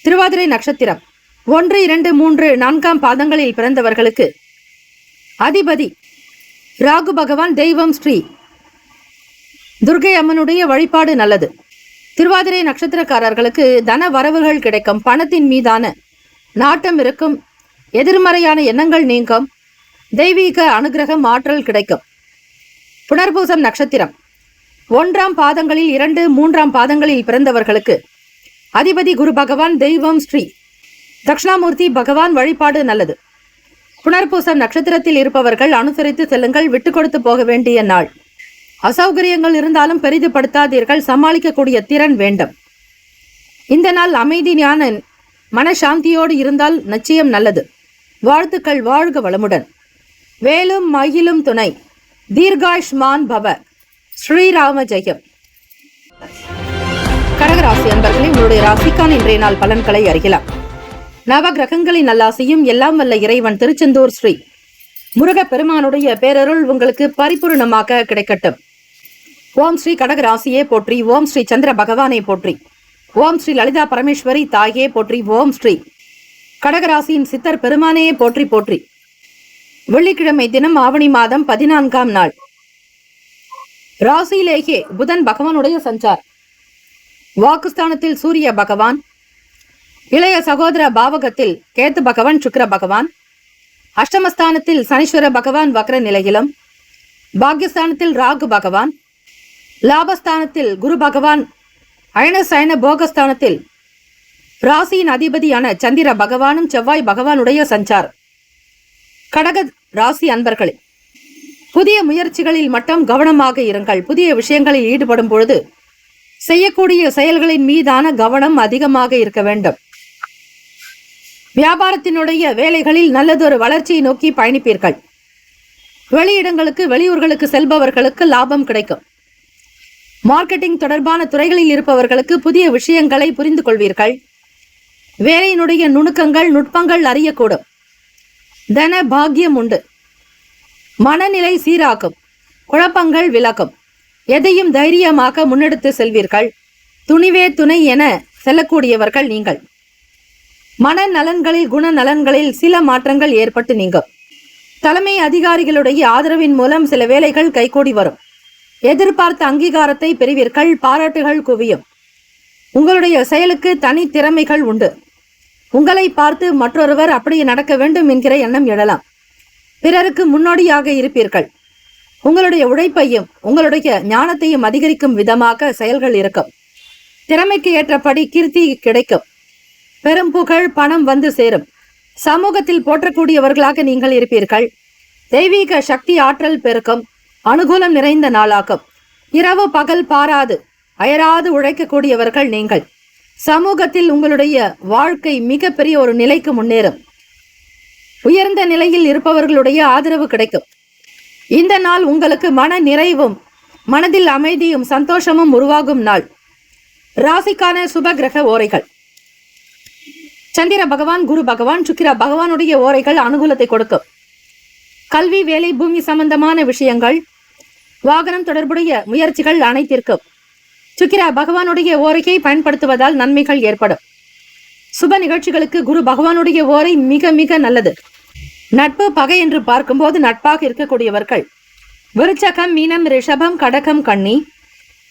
B: திருவாதிரை நட்சத்திரம் 1, 2, 3, 4ஆம் பாதங்களில் பிறந்தவர்களுக்கு அதிபதி ராகு பகவான். தெய்வம் ஸ்ரீ துர்கை அம்மனுடைய வழிபாடு நல்லது. திருவாதிரை நட்சத்திரக்காரர்களுக்கு தன வரவுகள் கிடைக்கும். பணத்தின் மீதான நாட்டம் இருக்கும். எதிர்மறையான எண்ணங்கள் நீங்கும். தெய்வீக அனுகிரகம், ஆற்றல் கிடைக்கும். புனர்பூசம் நட்சத்திரம் 1ஆம் பாதங்களில் 2, 3ஆம் பாதங்களில் பிறந்தவர்களுக்கு அதிபதி குரு பகவான். தெய்வம் ஸ்ரீ தட்சிணாமூர்த்தி பகவான். வழிபாடு நல்லது. புனர்பூசம் நட்சத்திரத்தில் இருப்பவர்கள் அனுசரித்து செல்லுங்கள். விட்டு கொடுத்து போக வேண்டிய நாள். அசௌகரியங்கள் இருந்தாலும் பெரிதுபடுத்தாதீர்கள். சமாளிக்கக்கூடிய திறன் வேண்டும். இந்த நாள் அமைதி, ஞான, மனசாந்தியோடு இருந்தால் நிச்சயம் நல்லது. வாழ்த்துக்கள். வாழ்க வளமுடன். வேலும் மயிலும் துணை. தீர்காயுஷ்மான் பவ. ஸ்ரீராம ஜெயம். கடகராசி அன்பர்களே, உங்களுடைய ராசிக்கான இன்றைய நாள் பலன்களை அறியலாம். நவ கிரகங்களின் நல்லாசியும் எல்லாம் வல்ல இறைவன் திருச்செந்தூர் ஸ்ரீ முருகப்பெருமானுடைய பேரருள் உங்களுக்கு பரிபூர்ணமாக கிடைக்கட்டும். ஓம் ஸ்ரீ கடகராசியே போற்றி. ஓம் ஸ்ரீ சந்திர பகவானை போற்றி. ஓம் ஸ்ரீ லலிதா பரமேஸ்வரி தாயே போற்றி. ஓம் ஸ்ரீ கடகராசியின் சித்தர் பெருமானையே போற்றி போற்றி. வெள்ளிக்கிழமை தினம் ஆவணி மாதம் 14ஆம் நாள். ராசியிலேயே புதன் பகவானுடைய சஞ்சார். வாக்குஸ்தானத்தில் சூரிய பகவான், இளைய சகோதர பாவகத்தில் கேத்து பகவான் சுக்கிர பகவான், அஷ்டமஸ்தானத்தில் சனீஸ்வர பகவான் வக்ர நிலையிலும், பாக்யஸ்தானத்தில் ராகு பகவான், லாபஸ்தானத்தில் குரு பகவான், அயனசயன போகஸ்தானத்தில் ராசியின் அதிபதியான சந்திர பகவானும் செவ்வாய் பகவானுடைய சஞ்சார். கடக ராசி அன்பர்களே, புதிய முயற்சிகளில் மட்டும் கவனமாக இருங்கள். புதிய விஷயங்களில் ஈடுபடும் பொழுது செய்யக்கூடிய செயல்களின் மீதான கவனம் அதிகமாக இருக்க வேண்டும். வியாபாரத்தினுடைய வேலைகளில் நல்லதொரு வளர்ச்சியை நோக்கி பயணிப்பீர்கள். வெளியிடங்களுக்கு வெளியூர்களுக்கு செல்பவர்களுக்கு லாபம் கிடைக்கும். மார்க்கெட்டிங் தொடர்பான துறைகளில் இருப்பவர்களுக்கு புதிய விஷயங்களை புரிந்து கொள்வீர்கள். வேலையினுடைய நுணுக்கங்கள் நுட்பங்கள் அறியக்கூடும். தன பாக்கியம் உண்டு. மனநிலை சீராக்கும். குழப்பங்கள் விலகும். எதையும் தைரியமாக முன்னெடுத்து செல்வீர்கள். துணிவே துணை என செல்லக்கூடியவர்கள் நீங்கள். மனநலன்களில் குணநலன்களில் சில மாற்றங்கள் ஏற்பட்டு நீங்கும். தலைமை அதிகாரிகளுடைய ஆதரவின் மூலம் சில வேலைகள் கைகூடி வரும். எதிர்பார்த்த அங்கீகாரத்தை பெறுவீர்கள். பாராட்டுகள் குவியும். உங்களுடைய செயலுக்கு தனி திறமைகள் உண்டு. உங்களை பார்த்து மற்றொருவர் அப்படி நடக்க வேண்டும் என்கிற எண்ணம் எழலாம். பிறருக்கு முன்னோடியாக இருப்பீர்கள். உங்களுடைய உழைப்பையும் உங்களுடைய ஞானத்தையும் அதிகரிக்கும் விதமாக செயல்கள் இருக்கும். திறமைக்கு ஏற்றபடி கீர்த்தி கிடைக்கும். பெரும் புகழ் பணம் வந்து சேரும். சமூகத்தில் போற்றக்கூடியவர்களாக நீங்கள் இருப்பீர்கள். தெய்வீக சக்தி ஆற்றல் பெருக்கும். அனுகூலம் நிறைந்த நாளாகும். இரவு பகல் பாராது அயராது உழைக்கக்கூடியவர்கள் நீங்கள். சமூகத்தில் உங்களுடைய வாழ்க்கை மிகப்பெரிய ஒரு நிலைக்கு முன்னேறும். உயர்ந்த நிலையில் இருப்பவர்களுடைய ஆதரவு கிடைக்கும். இந்த நாள் உங்களுக்கு மன நிறைவும் மனதில் அமைதியும் சந்தோஷமும் உருவாகும் நாள். ராசிக்கான சுப கிரக ஓரைகள். சந்திர பகவான், குரு பகவான், சுக்கிர பகவானுடைய ஓரைகள் அனுகூலத்தை கொடுக்கும். கல்வி, வேலை, பூமி சம்பந்தமான விஷயங்கள், வாகனம் தொடர்புடைய முயற்சிகள் அனைத்திற்கும் சுக்கிர பகவானுடைய ஓரையை பயன்படுத்துவதால் நன்மைகள் ஏற்படும். சுப நிகழ்ச்சிகளுக்கு குரு பகவானுடைய ஓரை மிக மிக நல்லது. நட்பு பகை என்று பார்க்கும்போது நட்பாக இருக்கக்கூடியவர்கள் விருச்சகம், மீனம், ரிஷபம், கடகம், கன்னி.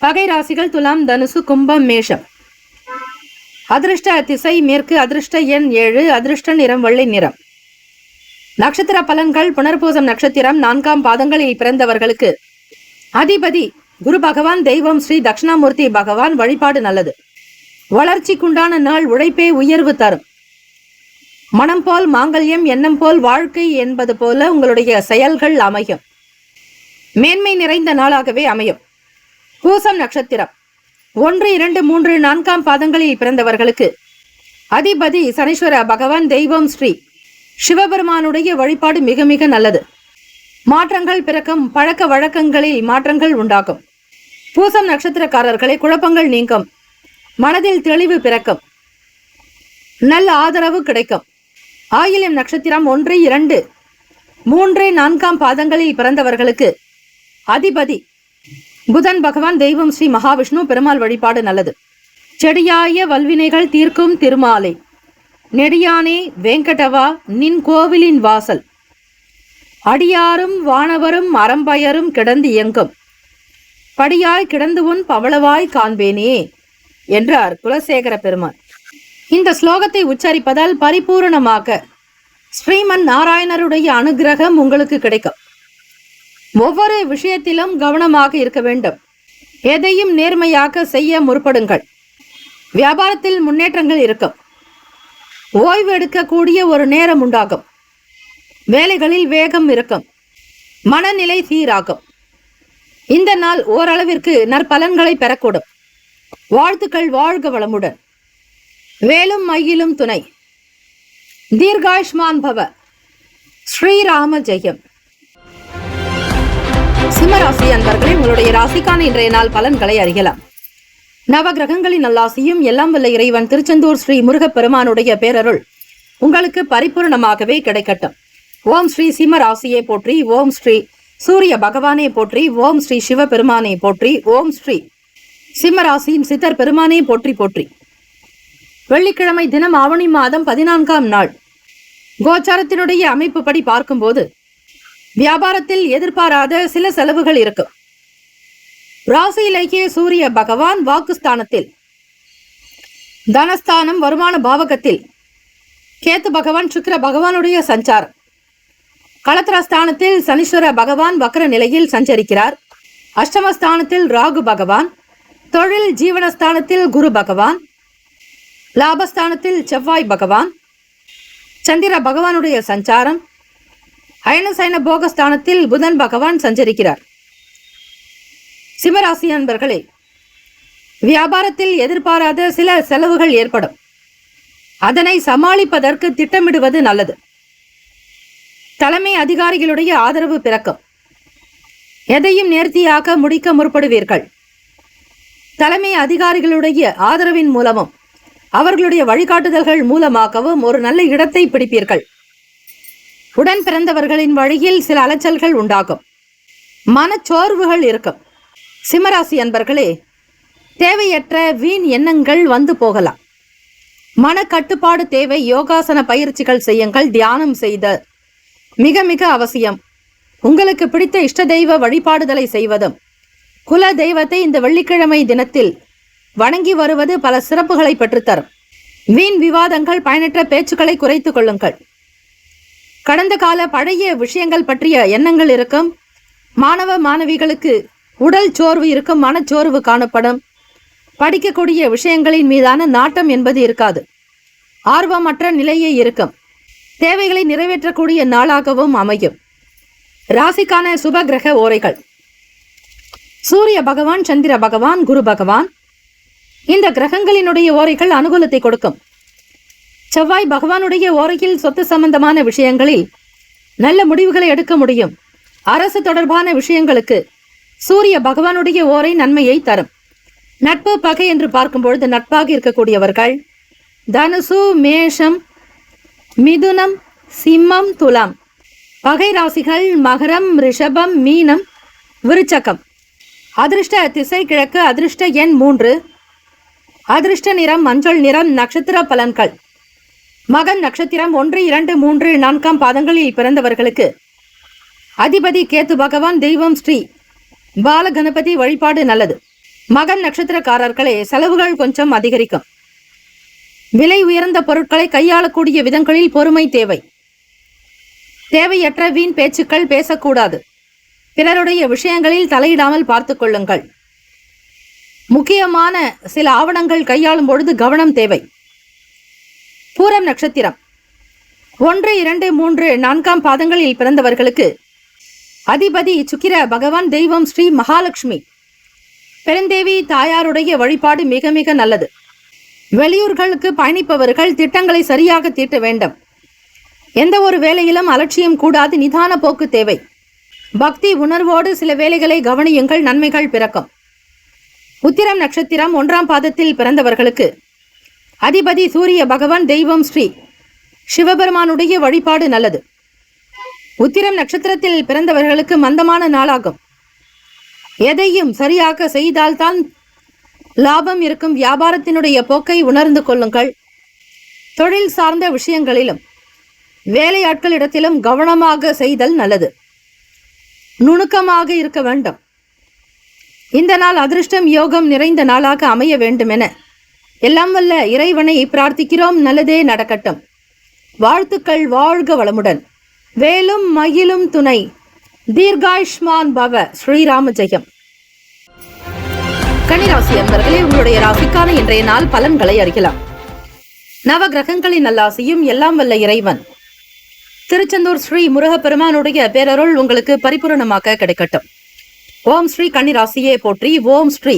B: பகை ராசிகள் துலாம், தனுசு, கும்பம், மேஷம். அதிர்ஷ்ட திசை மேற்கு. அதிர்ஷ்ட எண் 7. அதிர்ஷ்ட நிறம் வெள்ளை நிறம். நட்சத்திர பலன்கள். புனர்பூசம் நட்சத்திரம் 4ஆம் பாதங்களில் பிறந்தவர்களுக்கு அதிபதி குரு பகவான், தெய்வம் ஸ்ரீ தட்சிணாமூர்த்தி பகவான். வழிபாடு நல்லது. வளர்ச்சிக்குண்டான நாள். உழைப்பே உயர்வு தரும். மனம் போல் மாங்கல்யம், எண்ணம் போல் வாழ்க்கை என்பது போல உங்களுடைய செயல்கள் அமையும். மேன்மை நிறைந்த நாளாகவே அமையும். பூசம் நட்சத்திரம் 1, 2, 3, 4ஆம் பாதங்களில் பிறந்தவர்களுக்கு அதிபதி சனீஸ்வர பகவான், தெய்வம் ஸ்ரீ சிவபெருமானுடைய வழிபாடு மிக மிக நல்லது. மாற்றங்கள் பிறக்கும். பழக்க வழக்கங்களில் மாற்றங்கள் உண்டாகும். பூசம் நட்சத்திரக்காரர்களை குழப்பங்கள் நீங்கும். மனதில் தெளிவு பிறக்கும். நல்ல ஆதரவு கிடைக்கும். ஆயில்யம் நட்சத்திரம் 1, 2, 3, 4ஆம் பாதங்களில் பிறந்தவர்களுக்கு அதிபதி புதன் பகவான், தெய்வம் ஸ்ரீ மகாவிஷ்ணு பெருமாள். வழிபாடு நல்லது. செடியாய வல்வினைகள் தீர்க்கும் திருமாலை, நெடியானே வெங்கடவா நின் கோவிலின் வாசல், அடியாரும் வானவரும் அறம்பயரும் கிடந்து இயங்கும், படியாய் கிடந்து உன் பவளவாய் காண்பேனே என்றார் குலசேகர பெருமாள். இந்த ஸ்லோகத்தை உச்சரிப்பதால் பரிபூரணமாக ஸ்ரீமன் நாராயணருடைய அனுகிரகம் உங்களுக்கு கிடைக்கும். ஒவ்வொரு விஷயத்திலும் கவனமாக இருக்க வேண்டும். எதையும் நேர்மையாக செய்ய முற்படுங்கள். வியாபாரத்தில் முன்னேற்றங்கள் இருக்கும். ஓய்வு எடுக்கக்கூடிய ஒரு நேரம் உண்டாகும். வேலைகளில் வேகம் இருக்கும். மனநிலை சீராகும். இந்த நாள் ஓரளவிற்கு நற்பலன்களை பெறக்கூடும். வாழ்த்துக்கள். வாழ்க வளமுடன். வேலும் மயிலும் துணை. தீர்காயுஷ்மான் பவ. ஸ்ரீராம ஜெயம். சிம்மராசி அன்பர்களே, உங்களுடைய ராசிக்கான இன்றைய நாள் பலன்களை அறியலாம். நவகிரகங்களின் நல்லாசியும் எல்லாம் வல்ல இறைவன் திருச்செந்தூர் ஸ்ரீ முருகப்பெருமானுடைய பேரருள் உங்களுக்கு பரிபூர்ணமாகவே கிடைக்கட்டும். ஓம் ஸ்ரீ சிம்ம ராசியை போற்றி. ஓம் ஸ்ரீ சூரிய பகவானே போற்றி. ஓம் ஸ்ரீ சிவபெருமானை போற்றி. ஓம் ஸ்ரீ சிம்ம ராசியின் சித்தர் பெருமானே போற்றி போற்றி. வெள்ளிக்கிழமை தினம் ஆவணி மாதம் 14ஆம் நாள். கோச்சாரத்தினுடைய அமைப்புப்படி பார்க்கும்போது வியாபாரத்தில் எதிர்பாராத சில செலவுகள் இருக்கும். ராசியிலேயே சூரிய பகவான் வாக்குஸ்தானத்தில், தனஸ்தானம் வருமான பாவகத்தில் கேத்து பகவான் சுக்கிர பகவானுடைய சஞ்சாரம், களத்திரஸ்தானத்தில் சனீஸ்வர பகவான் வக்ர நிலையில் சஞ்சரிக்கிறார். அஷ்டமஸ்தானத்தில் ராகு பகவான், தொழில் ஜீவனஸ்தானத்தில் குரு பகவான், லாபஸ்தானத்தில் செவ்வாய் பகவான், சந்திர பகவானுடைய சஞ்சாரம், அயனசயன போகஸ்தானத்தில் புதன் பகவான் சஞ்சரிக்கிறார். சிம்மராசி அன்பர்களே, வியாபாரத்தில் எதிர்பாராத சில செலவுகள் ஏற்படும். அதனை சமாளிப்பதற்கு திட்டமிடுவது நல்லது. தலைமை அதிகாரிகளுடைய ஆதரவு பிறக்கும். எதையும் நேர்த்தியாக முடிக்க முற்படுவீர்கள். தலைமை அதிகாரிகளுடைய ஆதரவின் மூலமும் அவர்களுடைய வழிகாட்டுதல்கள் மூலமாகவும் ஒரு நல்ல இடத்தை பிடிப்பீர்கள். உடன் பிறந்தவர்களின் வழியில் சில அலைச்சல்கள் உண்டாகும். மனச்சோர்வுகள் இருக்கும். சிம்மராசி அன்பர்களே, தேவையற்ற வீண் எண்ணங்கள் வந்து போகலாம். மனக்கட்டுப்பாடு தேவை. யோகாசன பயிற்சிகள் செய்யுங்கள். தியானம் செய்த மிக மிக அவசியம். உங்களுக்கு பிடித்த இஷ்ட தெய்வ வழிபாடுதலை செய்வதும், குல தெய்வத்தை இந்த வெள்ளிக்கிழமை தினத்தில் வணங்கி வருவது பல சிறப்புகளை பெற்றுத்தரும். வீண் விவாதங்கள், பயனற்ற பேச்சுக்களை குறைத்துக் கொள்ளுங்கள். கடந்த கால பழைய விஷயங்கள் பற்றிய எண்ணங்கள் இருக்கும். மாணவ மாணவிகளுக்கு உடல் சோர்வு இருக்கும். மனச்சோர்வு காணப்படும். படிக்கக்கூடிய விஷயங்களின் மீதான நாட்டம் என்பது இருக்காது. ஆர்வமற்ற நிலையே இருக்கும். தேவைகளை நிறைவேற்றக்கூடிய நாளாகவும் அமையும். ராசிக்கான சுப கிரக ஓரைகள்: சூரிய பகவான், சந்திர பகவான், குரு பகவான். இந்த கிரகங்களினுடைய ஓரைகள் அனுகூலத்தை கொடுக்கும். செவ்வாய் பகவானுடைய ஓரையில் சொத்து சம்பந்தமான விஷயங்களில் நல்ல முடிவுகளை எடுக்க முடியும். அரசு தொடர்பான விஷயங்களுக்கு சூரிய பகவானுடைய ஓரை நன்மையை தரும். நட்பு பகை என்று பார்க்கும்பொழுது நட்பாக இருக்கக்கூடியவர்கள் தனுசு, மேஷம், மிதுனம், சிம்மம், துலாம். பகை ராசிகள் மகரம், ரிஷபம், மீனம், விருச்சகம். அதிர்ஷ்ட திசை கிழக்கு. அதிர்ஷ்ட எண் 3. அதிர்ஷ்ட நிறம் மஞ்சள் நிறம். நட்சத்திர பலன்கள்: மகன் நட்சத்திரம் 1, 2, 3, 4 பாதங்களில் பிறந்தவர்களுக்கு அதிபதி கேத்து பகவான். தெய்வம் ஸ்ரீ பால கணபதி வழிபாடு நல்லது. மகன் நட்சத்திரக்காரர்களே, செலவுகள் கொஞ்சம் அதிகரிக்கும். விலை உயர்ந்த பொருட்களை கையாளக்கூடிய விதங்களில் பொறுமை தேவை. தேவையற்ற வீண் பேச்சுக்கள் பேசக்கூடாது. பிறருடைய விஷயங்களில் தலையிடாமல் பார்த்து கொள்ளுங்கள். முக்கியமான சில ஆவணங்கள் கையாளும் பொழுது கவனம் தேவை. பூரம் நட்சத்திரம் 1, 2, 3, 4 பாதங்களில் பிறந்தவர்களுக்கு அதிபதி சுக்கிர பகவான். தெய்வம் ஸ்ரீ மகாலட்சுமி. பெருந்தேவி தாயாருடைய வழிபாடு மிக மிக நல்லது. வெளியூர்களுக்கு பயணிப்பவர்கள் திட்டங்களை சரியாக தீட்ட வேண்டும். எந்த ஒரு வேலையிலும் அலட்சியம் கூடாது. நிதான போக்கு தேவை. பக்தி உணர்வோடு சில வேலைகளை கவனியுங்கள். நன்மைகள் பிறக்கும். உத்திரம் நட்சத்திரம் 1 பாதத்தில் பிறந்தவர்களுக்கு அதிபதி சூரிய பகவான். தெய்வம் ஸ்ரீ சிவபெருமானுடைய வழிபாடு நல்லது. உத்திரம் நட்சத்திரத்தில் பிறந்தவர்களுக்கு மந்தமான நாளாகும். எதையும் சரியாக செய்தால்தான் லாபம் இருக்கும். வியாபாரத்தினுடைய போக்கை உணர்ந்து கொள்ளுங்கள். தொழில் சார்ந்த விஷயங்களிலும் வேலையாட்களிடத்திலும் கவனமாக செய்தல் நல்லது. நுணுக்கமாக இருக்க வேண்டும். இந்த நாள் அதிர்ஷ்டம் யோகம் நிறைந்த நாளாக அமைய வேண்டும் என எல்லாம் வல்ல இறைவனை பிரார்த்திக்கிறோம். நல்லதே நடக்கட்டும். வாழ்த்துக்கள். வாழ்க வளமுடன். வேலும் மகிழும் துணை. தீர்காயுஷ்மான் பவ. ஸ்ரீராம ஜெயம். கன்னிராசி அன்பர்களே, உங்களுடைய ராசிக்கான இன்றைய நாள் பலன்களை அறியலாம். நவ கிரகங்களின் நல்லாசியும் எல்லாம் வல்ல இறைவன் திருச்செந்தூர் ஸ்ரீ முருகப்பெருமானுடைய பேரருள் உங்களுக்கு பரிபூரணமாக கிடைக்கட்டும். ஓம் ஸ்ரீ கன்னிராசியே போற்றி. ஓம் ஸ்ரீ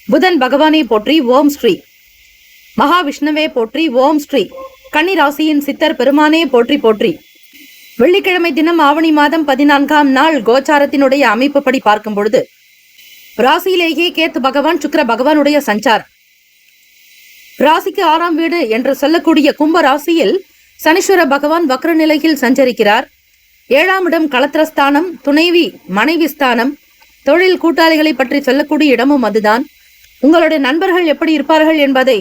B: புதன் பகவானே போற்றி. ஓம் ஸ்ரீ மகாவிஷ்ணுவே போற்றி. ஓம் ஸ்ரீ கன்னிராசியின் சித்தர் பெருமானே போற்றி போற்றி. வெள்ளிக்கிழமை தினம் ஆவணி மாதம் 14ஆம் நாள் கோச்சாரத்தினுடைய அமைப்புப்படி பார்க்கும் பொழுது ராசியிலேயே கேத்து பகவான் சுக்கிர பகவானுடைய சஞ்சாரம். ராசிக்கு 6ஆம் வீடு என்று சொல்லக்கூடிய கும்ப ராசியில் சனீஸ்வர பகவான் வக்ர நிலையில் சஞ்சரிக்கிறார். 7ஆம் இடம் களத்திரஸ்தானம், துணைவி மனைவி ஸ்தானம், தொழில் கூட்டாளிகளை பற்றி சொல்லக்கூடிய இடமும் அதுதான். உங்களுடைய நண்பர்கள் எப்படி இருப்பார்கள் என்பதை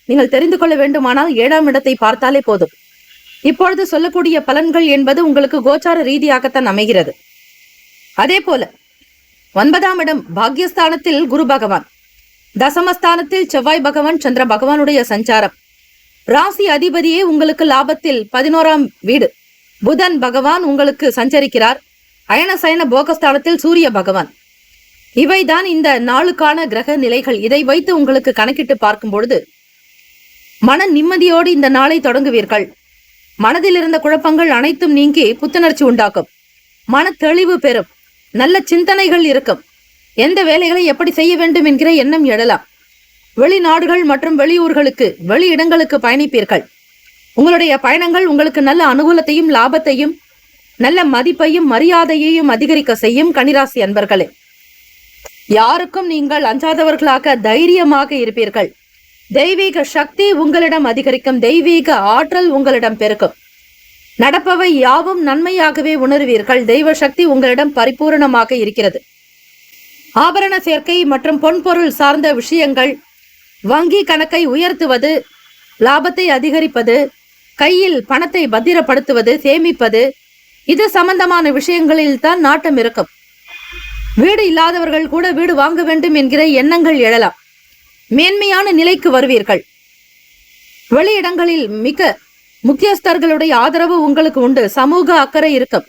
B: நீங்கள் தெரிந்து கொள்ள வேண்டுமானால் 7ஆம் இடத்தை பார்த்தாலே போதும். இப்பொழுது சொல்லக்கூடிய பலன்கள் என்பது உங்களுக்கு கோச்சார ரீதியாகத்தான் அமைகிறது. அதே போல 9ஆம் இடம் பாக்யஸ்தானத்தில் குரு பகவான், தசமஸ்தானத்தில் செவ்வாய் பகவான், சந்திர பகவானுடைய சஞ்சாரம், ராசி அதிபதியே உங்களுக்கு லாபத்தில் 11ஆம் வீடு புதன் பகவான் உங்களுக்கு சஞ்சரிக்கிறார். அயன சயன போகஸ்தானத்தில் சூரிய பகவான். இவைதான் இந்த நாளுக்கான கிரக நிலைகள். இதை வைத்து உங்களுக்கு கணக்கிட்டு பார்க்கும் பொழுது மன நிம்மதியோடு இந்த நாளை தொடங்குவீர்கள். மனதில் இருந்த குழப்பங்கள் அனைத்தும் நீங்கி புத்துணர்ச்சி உண்டாக்கும். மன தெளிவு பெறும். நல்ல சிந்தனைகள் இருக்கும். எந்த வேலைகளை எப்படி செய்ய வேண்டும் என்கிற எண்ணம் எழலாம். வெளிநாடுகள் மற்றும் வெளியூர்களுக்கு, வெளி இடங்களுக்கு பயணிப்பீர்கள். உங்களுடைய பயணங்கள் உங்களுக்கு நல்ல அனுகூலத்தையும் லாபத்தையும் நல்ல மதிப்பையும் மரியாதையையும் அதிகரிக்க செய்யும். கன்னிராசி அன்பர்களே, யாருக்கும் நீங்கள் அஞ்சாதவர்களாக தைரியமாக இருப்பீர்கள். தெய்வீக சக்தி உங்களிடம் அதிகரிக்கும். தெய்வீக ஆற்றல் உங்களிடம் பெருக்கும். நடப்பவை யாவும் நன்மையாகவே உணர்வீர்கள். தெய்வ சக்தி உங்களிடம் பரிபூரணமாக இருக்கிறது. ஆபரண சேர்க்கை மற்றும் பொன்பொருள் சார்ந்த விஷயங்கள், வங்கி கணக்கை உயர்த்துவது, லாபத்தை அதிகரிப்பது, கையில் பணத்தை பத்திரப்படுத்துவது, சேமிப்பது, இது சம்பந்தமான விஷயங்களில் தான் நாட்டம் இருக்கும். வீடு இல்லாதவர்கள் கூட வீடு வாங்க வேண்டும் என்கிற எண்ணங்கள் எழலாம். மேன்மையான நிலைக்கு வருவீர்கள். வெளியிடங்களில் மிக முக்கியஸ்தர்களுடைய ஆதரவு உங்களுக்கு உண்டு. சமூக அக்கறை இருக்கும்.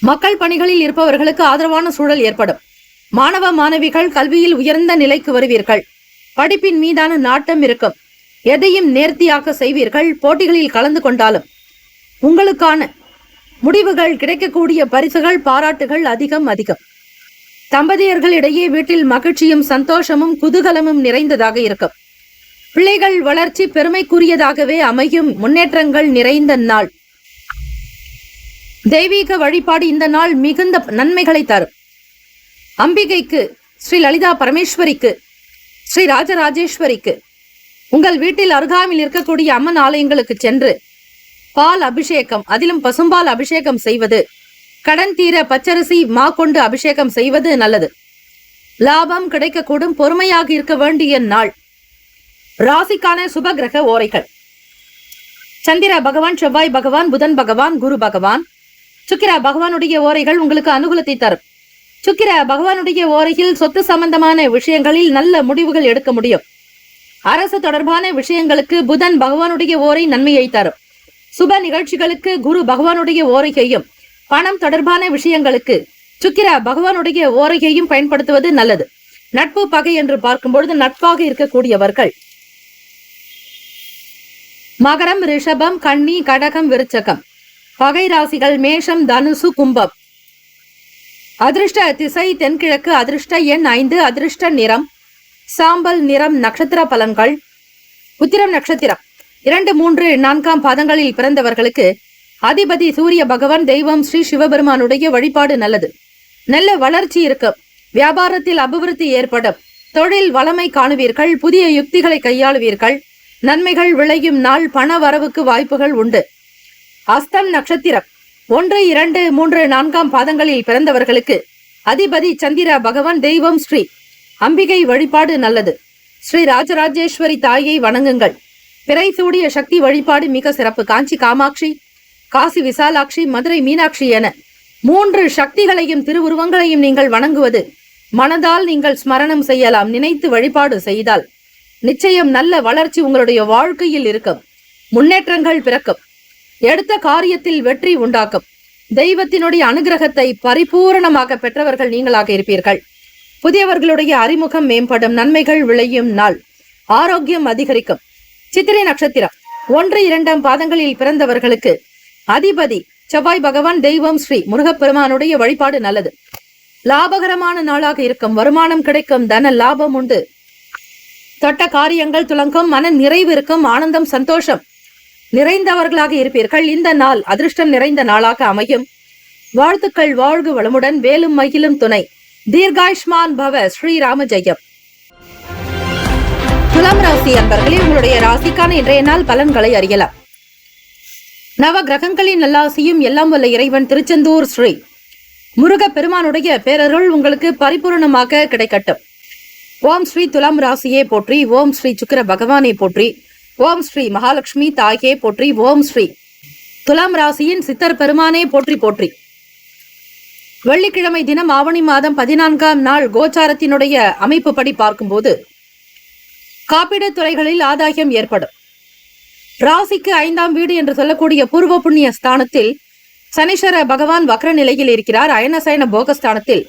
B: மக்கள் பணிகளில் இருப்பவர்களுக்கு ஆதரவான சூழல் ஏற்படும். மாணவ மாணவிகள் கல்வியில் உயர்ந்த நிலைக்கு வருவீர்கள். படிப்பின் மீதான நாட்டம் இருக்கும். எதையும் நேர்த்தியாக செய்வீர்கள். போட்டிகளில் கலந்து கொண்டாலும் உங்களுக்கான முடிவுகள், கிடைக்கக்கூடிய பரிசுகள், பாராட்டுகள் அதிகம். தம்பதியர்களிடையே வீட்டில் மகிழ்ச்சியும் சந்தோஷமும் குதூகலமும் நிறைந்ததாக இருக்கும். பிள்ளைகள் வளர்ச்சி பெருமைக்குரியதாகவே அமையும். முன்னேற்றங்கள் நிறைந்த நாள். தெய்வீக வழிபாடு இந்த நாள் மிகுந்த நன்மைகளை தரும். அம்பிகைக்கு, ஸ்ரீ லலிதா பரமேஸ்வரிக்கு, ஸ்ரீ ராஜராஜேஸ்வரிக்கு, உங்கள் வீட்டில் அருகாமையில் இருக்கக்கூடிய அம்மன் ஆலயங்களுக்கு சென்று பால் அபிஷேகம், அதிலும் பசும்பால் அபிஷேகம் செய்வது, கடன் தீர பச்சரிசி மா கொண்டு அபிஷேகம் செய்வது நல்லது. லாபம் கிடைக்கக்கூடும். பொறுமையாக இருக்க வேண்டிய நாள். ராசிக்கான சுப கிரக ஓரைகள்: சந்திர பகவான், செவ்வாய் பகவான், புதன் பகவான், குரு பகவான். சுக்கிர பகவானுடைய ஓரைகள் உங்களுக்கு அனுகூலத்தை தரும். சுக்கிர பகவானுடைய ஓரையில் சொத்து சம்பந்தமான விஷயங்களில் நல்ல முடிவுகள் எடுக்க முடியும். அரசு தொடர்பான விஷயங்களுக்கு புதன் பகவானுடைய ஓரை நன்மையை தரும். சுப நிகழ்ச்சிகளுக்கு குரு பகவானுடைய ஓரையையும், பணம் தொடர்பான விஷயங்களுக்கு சுக்கிர பகவானுடைய ஓரையையும் பயன்படுத்துவது நல்லது. நட்பு பகை என்று பார்க்கும்பொழுது நட்பாக இருக்கக்கூடியவர்கள் மகரம், ரிஷபம், கன்னி, கடகம், விருச்சகம். பகை ராசிகள் மேஷம், தனுசு, கும்பம். அதிர்ஷ்ட திசை தென்கிழக்கு. அதிர்ஷ்ட எண் 5. அதிர்ஷ்ட நிறம் சாம்பல் நிறம். நட்சத்திர பலன்கள்: உத்திரம் நட்சத்திரம் 2, 3, 4ஆம் பாதங்களில் பிறந்தவர்களுக்கு அதிபதி சூரிய பகவான். தெய்வம் ஸ்ரீ சிவபெருமானுடைய வழிபாடு நல்லது. நல்ல வளர்ச்சி இருக்கும். வியாபாரத்தில் அபிவிருத்தி ஏற்படும். தொழில் வளமை காணுவீர்கள். புதிய யுக்திகளை கையாளுவீர்கள். நன்மைகள் விளையும் நாள். பண வரவுக்கு வாய்ப்புகள் உண்டு. அஸ்தம் நட்சத்திரம் 1, 2, 3, 4ஆம் பாதங்களில் பிறந்தவர்களுக்கு அதிபதி சந்திர பகவான். தெய்வம் ஸ்ரீ அம்பிகை வழிபாடு நல்லது. ஸ்ரீ ராஜராஜேஸ்வரி தாயை வணங்குங்கள். பிறை சூடிய சக்தி வழிபாடு மிக சிறப்பு. காஞ்சி காமாட்சி, காசி விசாலாட்சி, மதுரை மீனாட்சி என 3 சக்திகளையும் திருவுருவங்களையும் நீங்கள் வணங்குவது மனதால் நீங்கள் ஸ்மரணம் செய்யலாம். நினைத்து வழிபாடு செய்தால் நிச்சயம் நல்ல வளர்ச்சி உங்களுடைய வாழ்க்கையில் இருக்கும். முன்னேற்றங்கள் பிறக்கும். எடுத்த காரியத்தில் வெற்றி உண்டாக்கும். தெய்வத்தினுடைய அனுகிரகத்தை பரிபூரணமாக பெற்றவர்கள் நீங்களாக இருப்பீர்கள். புதியவர்களுடைய அறிமுகம் மேம்படும். நன்மைகள் விளையும் நாள். ஆரோக்கியம் அதிகரிக்கும். சித்திரை நட்சத்திரம் 1, 2ஆம் பாதங்களில் பிறந்தவர்களுக்கு அதிபதி செவ்வாய் பகவான். தெய்வம் ஸ்ரீ முருகப்பெருமானுடைய வழிபாடு நல்லது. லாபகரமான நாளாக இருக்கும். வருமானம் கிடைக்கும். தன லாபம் உண்டு. தொட்ட காரியங்கள் துலங்கும். மன நிறைவு இருக்கும். ஆனந்தம் சந்தோஷம் நிறைந்தவர்களாக இருப்பீர்கள். இந்த நாள் அதிர்ஷ்டம் நிறைந்த நாளாக அமையும். வாழ்த்துக்கள். வாழ்க வளமுடன். வேலும் மகிழும் துணை. தீர்காயுஷ்மான் பவ. ஸ்ரீராம ஜெயம். துலாம் ராசி அன்பர்களே, உங்களுடைய ராசிக்கான இன்றைய நாள் பலன்களை அறியலாம். நவ கிரகங்களின் நல்லாசியும் எல்லாம் வல்ல இறைவன் திருச்செந்தூர் ஸ்ரீ முருக பெருமானுடைய பேரருள் உங்களுக்கு பரிபூர்ணமாக கிடைக்கட்டும். ஓம் ஸ்ரீ துலாம் ராசியே போற்றி. ஓம் ஸ்ரீ சுக்கிர பகவானே போற்றி. ஓம் ஸ்ரீ மகாலட்சுமி தாயே போற்றி. ஓம் ஸ்ரீ துலாம் ராசியின் சித்தர் பெருமானே போற்றி போற்றி. வெள்ளிக்கிழமை தினம் ஆவணி மாதம் 14ஆம் நாள் கோச்சாரத்தினுடைய அமைப்பு படி பார்க்கும்போது காப்பீடு துறைகளில் ஆதாயம் ஏற்படும். ராசிக்கு 5ஆம் வீடு என்று சொல்லக்கூடிய பூர்வ புண்ணிய ஸ்தானத்தில் சனீஸ்வர பகவான் வக்ர நிலையில் இருக்கிறார். அயனசயன போகஸ்தானத்தில்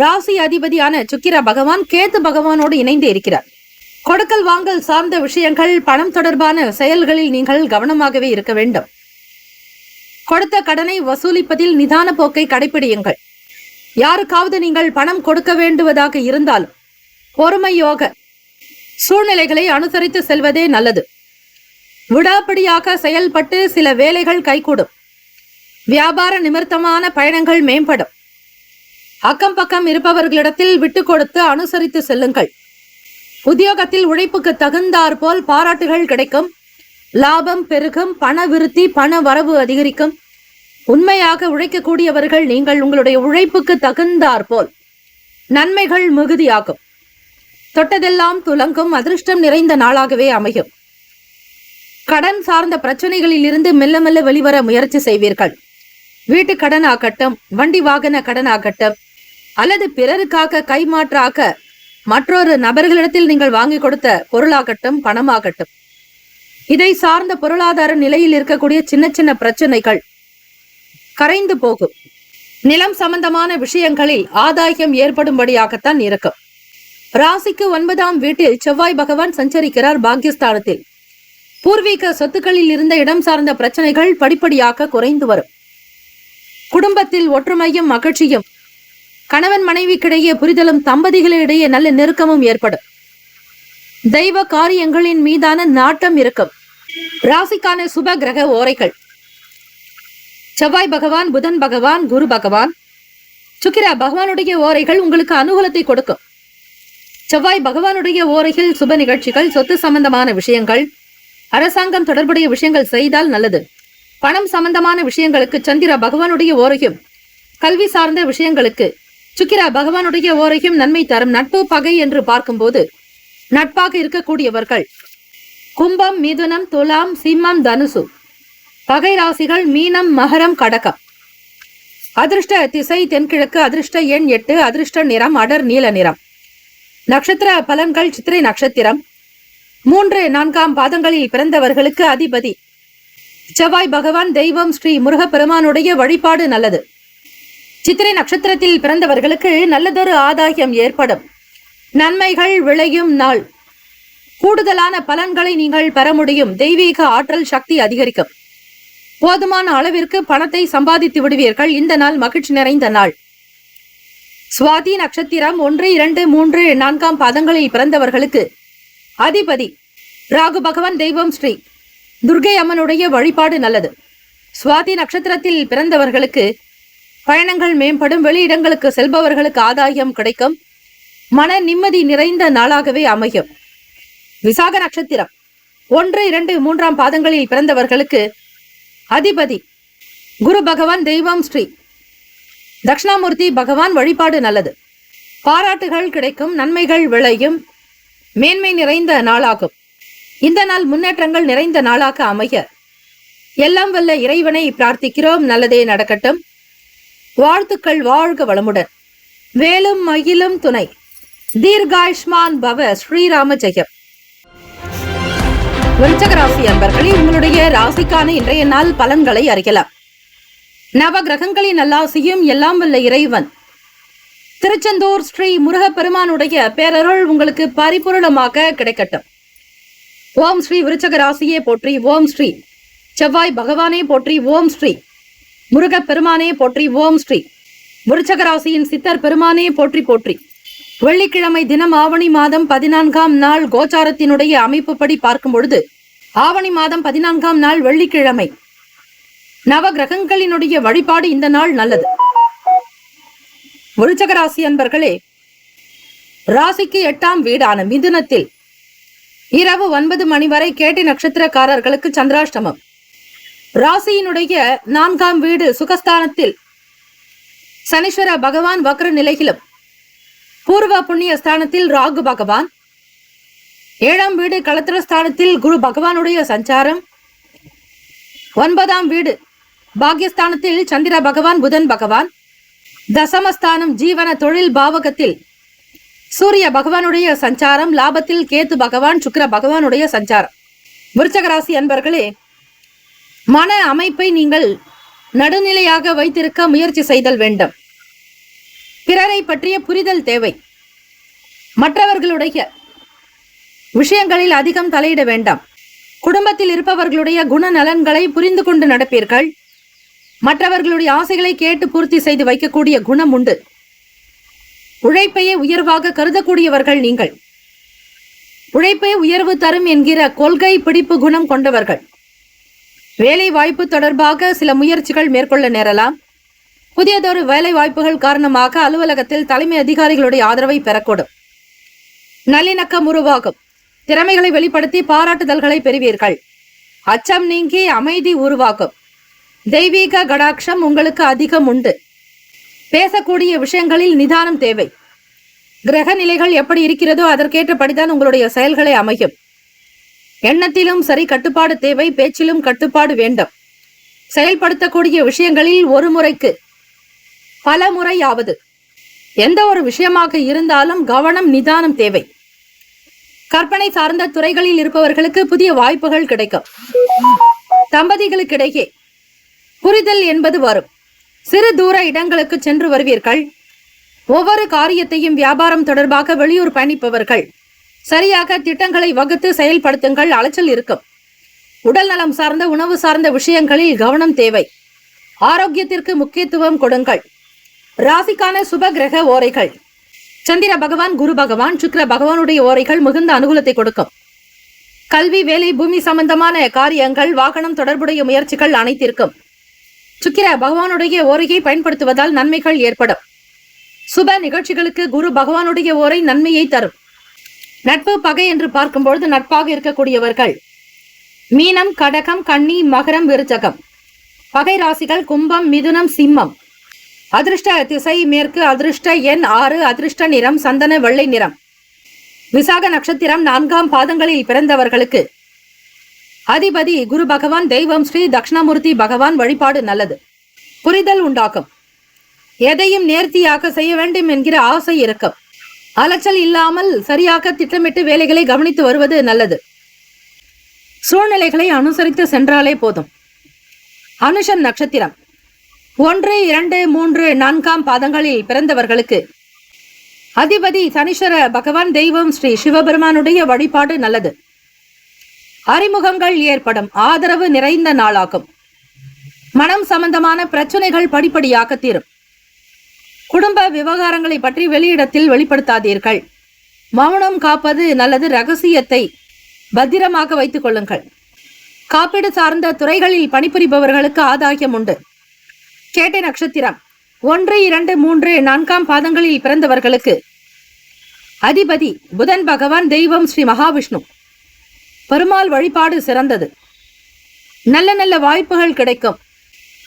B: ராசி அதிபதியான சுக்கிர பகவான் கேத்து பகவானோடு இணைந்து இருக்கிறார். கொடுக்கல் வாங்கல் சார்ந்த விஷயங்கள், பணம் தொடர்பான செயல்களில் நீங்கள் கவனமாகவே இருக்க வேண்டும். கொடுத்த கடனை வசூலிப்பதில் நிதான போக்கை கடைபிடியுங்கள். யாருக்காவது நீங்கள் பணம் கொடுக்க வேண்டுவதாக இருந்தாலும் பொறுமையோக சூழ்நிலைகளை அனுசரித்து செல்வதே நல்லது. விடாப்பிடியாக செயல்பட்டு சில வேலைகள் கைகூடும். வியாபார நிமித்தமான பயணங்கள் மேம்படும். அக்கம் பக்கம் இருப்பவர்களிடத்தில் விட்டு கொடுத்து அனுசரித்து செல்லுங்கள். உத்தியோகத்தில் உழைப்புக்கு தகுந்தாற் போல் பாராட்டுகள் கிடைக்கும். லாபம் பெருகும். பண விருத்தி, பண வரவு அதிகரிக்கும். உண்மையாக உழைக்கக்கூடியவர்கள் நீங்கள் உங்களுடைய உழைப்புக்கு தகுந்தாற் போல் நன்மைகள் மிகுதியாகும். தொட்டதெல்லாம் துலங்கும். அதிர்ஷ்டம் நிறைந்த நாளாகவே அமையும். கடன் சார்ந்த பிரச்சனைகளில் இருந்து மெல்ல மெல்ல வெளிவர முயற்சி செய்வீர்கள். வீட்டு கடன் ஆகட்டும், வண்டி வாகன கடன் ஆகட்டும், அல்லது பிறருக்காக கைமாற்றாக மற்றொரு நபர்களிடத்தில் நீங்கள் வாங்கி கொடுத்த பொருளாகட்டும், பணமாகட்டும், இதை சார்ந்த பொருளாதார நிலையில் இருக்கக்கூடிய சின்ன சின்ன பிரச்சனைகள் கரைந்து போகும். நிலம் சம்பந்தமான விஷயங்களில் ஆதாயம் ஏற்படும்படியாகத்தான் இருக்கும். ராசிக்கு 9ஆம் வீட்டில் செவ்வாய் பகவான் சஞ்சரிக்கிறார். பாக்கியஸ்தானத்தில் பூர்வீக சொத்துக்களில் இருந்த இடம் சார்ந்த பிரச்சனைகள் படிப்படியாக குறைந்து வரும். குடும்பத்தில் ஒற்றுமையும் மகிழ்ச்சியும், கணவன் மனைவிக்கிடையே புரிதலும், தம்பதிகளிடையே நல்ல நெருக்கமும் ஏற்படும். தெய்வ காரியங்களின் மீதான நாட்டம் இருக்கும். ராசிக்கான சுப கிரக ஓரைகள்: செவ்வாய் பகவான், புதன் பகவான், குரு பகவான், சுக்கிர பகவானுடைய ஓரைகள் உங்களுக்கு அனுகூலத்தை கொடுக்கும். செவ்வாய் பகவானுடைய ஓரையில் சுப நிகழ்ச்சிகள், சொத்து சம்பந்தமான விஷயங்கள், அரசாங்கம் தொடர்புடைய விஷயங்கள் செய்தால் நல்லது. பணம் சம்பந்தமான விஷயங்களுக்கு சந்திர பகவானுடைய ஓரையும், கல்வி சார்ந்த விஷயங்களுக்கு சுக்கிர பகவானுடைய ஓரையும் நன்மை தரும். நட்பு பகை என்று பார்க்கும்போது நட்பாக இருக்கக்கூடியவர்கள் கும்பம், மிதுனம், துலாம், சிம்மம், தனுசு. பகை ராசிகள் மீனம், மகரம், கடகம். அதிர்ஷ்ட திசை தென்கிழக்கு. அதிர்ஷ்ட எண் 8. அதிர்ஷ்ட நிறம் அடர் நீல நிறம். நட்சத்திர பலன்கள்: சித்திரை நட்சத்திரம் 3, 4ஆம் பாதங்களில் பிறந்தவர்களுக்கு அதிபதி செவ்வாய் பகவான். தெய்வம் ஸ்ரீ முருகப்பெருமானுடைய வழிபாடு நல்லது. சித்திரை நட்சத்திரத்தில் பிறந்தவர்களுக்கு நல்லதொரு ஆதாயம் ஏற்படும். நன்மைகள் விளையும் நாள். கூடுதலான பலன்களை நீங்கள் பெற முடியும். தெய்வீக ஆற்றல் சக்தி அதிகரிக்கும். போதுமான அளவிற்கு பணத்தை சம்பாதித்து விடுவீர்கள். இந்த நாள் மகிழ்ச்சி நிறைந்த நாள். சுவாதி நட்சத்திரம் 1, 2, 3, 4ஆம் பாதங்களில் பிறந்தவர்களுக்கு அதிபதி ராகு பகவான். தெய்வம் ஸ்ரீ துர்கை அம்மனுடைய வழிபாடு நல்லது. சுவாதி நட்சத்திரத்தில் பிறந்தவர்களுக்கு பயணங்கள் மேம்படும். வெளியிடங்களுக்கு செல்பவர்களுக்கு ஆதாயம் கிடைக்கும். மன நிம்மதி நிறைந்த நாளாகவே அமையும். விசாக நட்சத்திரம் 1, 2, 3ஆம் பாதங்களில் பிறந்தவர்களுக்கு அதிபதி குரு பகவான். தெய்வம் ஸ்ரீ தட்சிணாமூர்த்தி பகவான். வழிபாடு நல்லது. பாராட்டுகள் கிடைக்கும். நன்மைகள் விளையும். மேன்மை நிறைந்த நாளாகும். இந்த நாள் முன்னேற்றங்கள் நிறைந்த நாளாக அமைய எல்லாம் வல்ல இறைவனை பிரார்த்திக்கிறோம். நல்லதே நடக்கட்டும். வாழ்த்துக்கள். வாழ்க வளமுடன். வேலும் மகிழும் துணை. தீர்காயுஷ்மான் பவ. ஸ்ரீராம ஜெயம். விருச்சிக ராசி அன்பர்களே, உங்களுடைய ராசிக்கான இன்றைய நாள் பலன்களை அறியலாம். நவ கிரகங்களின் நல்லாசியும் எல்லாம் வல்ல இறைவன் திருச்செந்தூர் ஸ்ரீ முருகப்பெருமானுடைய பேரருள் உங்களுக்கு பரிபூரணமாக கிடைக்கட்டும். ஓம் ஸ்ரீ விருச்சிக ராசியே போற்றி. ஓம் ஸ்ரீ செவ்வாய் பகவானே போற்றி. ஓம் ஸ்ரீ முருகப்பெருமானே போற்றி. ஓம் ஸ்ரீ விருச்சிக ராசியின் சித்தர் பெருமானே போற்றி போற்றி. வெள்ளிக்கிழமை தினம் ஆவணி மாதம் 14ஆம் நாள் கோச்சாரத்தினுடைய அமைப்புப்படி பார்க்கும் பொழுது ஆவணி மாதம் 14ஆம் நாள் வெள்ளிக்கிழமை. நவ கிரகங்களினுடைய வழிபாடு இந்த நாள் நல்லது. விருச்சிக ராசி அன்பர்களே, ராசிக்கு 8ஆம் வீடான மிதுனத்தில் இரவு 9 மணி வரை கேட்டை நட்சத்திரக்காரர்களுக்கு சந்திராஷ்டமம். ராசியினுடைய 4ஆம் வீடு சுகஸ்தானத்தில் சனீஸ்வர பகவான் வக்ர நிலையிலும், பூர்வ புண்ணிய ஸ்தானத்தில் ராகு பகவான், 7ஆம் வீடு களத்திர ஸ்தானத்தில் குரு பகவானுடைய சஞ்சாரம், 9ஆம் வீடு பாக்யஸ்தானத்தில் சந்திர பகவான், புதன் பகவான். தசமஸ்தானம் ஜீவன தொழில் பாவகத்தில் சூரிய பகவானுடைய சஞ்சாரம். லாபத்தில் கேத்து பகவான், சுக்கிர பகவானுடைய சஞ்சாரம். விருச்சக ராசி அன்பர்களே, மன அமைப்பை நீங்கள் நடுநிலையாக வைத்திருக்க முயற்சி செய்தல் வேண்டும். பிறரை பற்றிய புரிதல் தேவை. மற்றவர்களுடைய விஷயங்களில் அதிகம் தலையிட வேண்டாம். குடும்பத்தில் இருப்பவர்களுடைய குணநலன்களை புரிந்து கொண்டு நடப்பீர்கள். மற்றவர்களுடைய ஆசைகளை கேட்டு பூர்த்தி செய்து வைக்கக்கூடிய குணம் உண்டு. உழைப்பையே உயர்வாக கருதக்கூடியவர்கள் நீங்கள். உழைப்பே உயர்வு தரும் என்கிற கொள்கை பிடிப்பு குணம் கொண்டவர்கள். வேலை வாய்ப்பு தொடர்பாக சில முயற்சிகள் மேற்கொள்ள நேரலாம். புதியதொரு வேலை வாய்ப்புகள் காரணமாக அலுவலகத்தில் தலைமை அதிகாரிகளுடைய ஆதரவை பெறக்கூடும். நல்லிணக்கம் உருவாகும். திறமைகளை வெளிப்படுத்தி பாராட்டுதல்களை பெறுவீர்கள். அச்சம் நீங்கி அமைதி உருவாகும். தெய்வீக கடாட்சம் உங்களுக்கு அதிகம் உண்டு. பேசக்கூடிய விஷயங்களில் நிதானம் தேவை. கிரக நிலைகள் எப்படி இருக்கிறதோ அதற்கேற்றபடிதான் உங்களுடைய செயல்களை அமையும். எண்ணத்திலும் சரி கட்டுப்பாடு தேவை. பேச்சிலும் கட்டுப்பாடு வேண்டும். செயல்படுத்தக்கூடிய விஷயங்களில் ஒரு முறைக்கு பல முறையாவது. எந்த ஒரு விஷயமாக இருந்தாலும் கவனம், நிதானம் தேவை. கற்பனை சார்ந்த துறைகளில் இருப்பவர்களுக்கு புதிய வாய்ப்புகள் கிடைக்கும். தம்பதிகளுக்கிடையே புரிதல் என்பது வரும். சிறு தூர இடங்களுக்கு சென்று வருவீர்கள். ஒவ்வொரு காரியத்தையும் வியாபாரம் தொடர்பாக வெளியூர் பயணிப்பவர்கள் சரியாக திட்டங்களை வகுத்து செயல்படுத்துங்கள். அலைச்சல் இருக்கும். உடல் நலம் சார்ந்த, உணவு சார்ந்த விஷயங்களில் கவனம் தேவை. ஆரோக்கியத்திற்கு முக்கியத்துவம் கொடுங்கள். ராசிக்கான சுப கிரக ஓரைகள்: சந்திர பகவான், குரு பகவான், சுக்கிர பகவானுடைய ஓரைகள் மிகுந்த அனுகூலத்தை கொடுக்கும். கல்வி, வேலை, பூமி சம்பந்தமான காரியங்கள், வாகனம் தொடர்புடைய முயற்சிகள் அனைத்திற்கும் சுக்கிர பகவானுடைய ஓரையை பயன்படுத்துவதால் நன்மைகள் ஏற்படும். சுப நிகழ்ச்சிகளுக்கு குரு பகவானுடைய ஓரை நன்மையை தரும். நட்பு, பகை என்று பார்க்கும்பொழுது நட்பாக இருக்கக்கூடியவர்கள் மீனம், கடகம், கன்னி, மகரம், விருச்சகம். பகை ராசிகள் கும்பம், மிதுனம், சிம்மம். அதிர்ஷ்ட திசை மேற்கு. அதிர்ஷ்ட எண் 6. அதிர்ஷ்ட நிறம் சந்தன வெள்ளை நிறம். விசாக நட்சத்திரம் 4ஆம் பாதங்களில் பிறந்தவர்களுக்கு அதிபதி குரு பகவான். தெய்வம் ஸ்ரீ தட்சிணாமூர்த்தி பகவான் வழிபாடு நல்லது. புரிதல் உண்டாக்கும். எதையும் நேர்த்தியாக செய்ய வேண்டும் என்கிற ஆசை இருக்கும். அலைச்சல் இல்லாமல் சரியாக திட்டமிட்டு வேலைகளை கவனித்து வருவது நல்லது. சூழ்நிலைகளை அனுசரித்து சென்றாலே போதும். அனுஷம் நட்சத்திரம் 1, 2, 3, 4ஆம் பாதங்களில் பிறந்தவர்களுக்கு அதிபதி சனீஸ்வர பகவான். தெய்வம் ஸ்ரீ சிவபெருமானுடைய வழிபாடு நல்லது. அறிமுகங்கள் ஏற்படும். ஆதரவு நிறைந்த நாளாகும். மனம் சம்பந்தமான பிரச்சனைகள் படிப்படியாக தீரும். குடும்ப விவகாரங்களை பற்றி வெளியிடத்தில் வெளிப்படுத்தாதீர்கள். மௌனம் காப்பது நல்லது. ரகசியத்தை பத்திரமாக வைத்துக் கொள்ளுங்கள். காப்பீடு சார்ந்த துறைகளில் பணிபுரிபவர்களுக்கு ஆதாயம் உண்டு. கேட்டை நட்சத்திரம் 1, 2, 3, 4ஆம் பாதங்களில் பிறந்தவர்களுக்கு அதிபதி புதன் பகவான். தெய்வம் ஸ்ரீ மகாவிஷ்ணு. பெருமாள் வழிபாடு சிறந்தது. நல்ல நல்ல வாய்ப்புகள் கிடைக்கும்.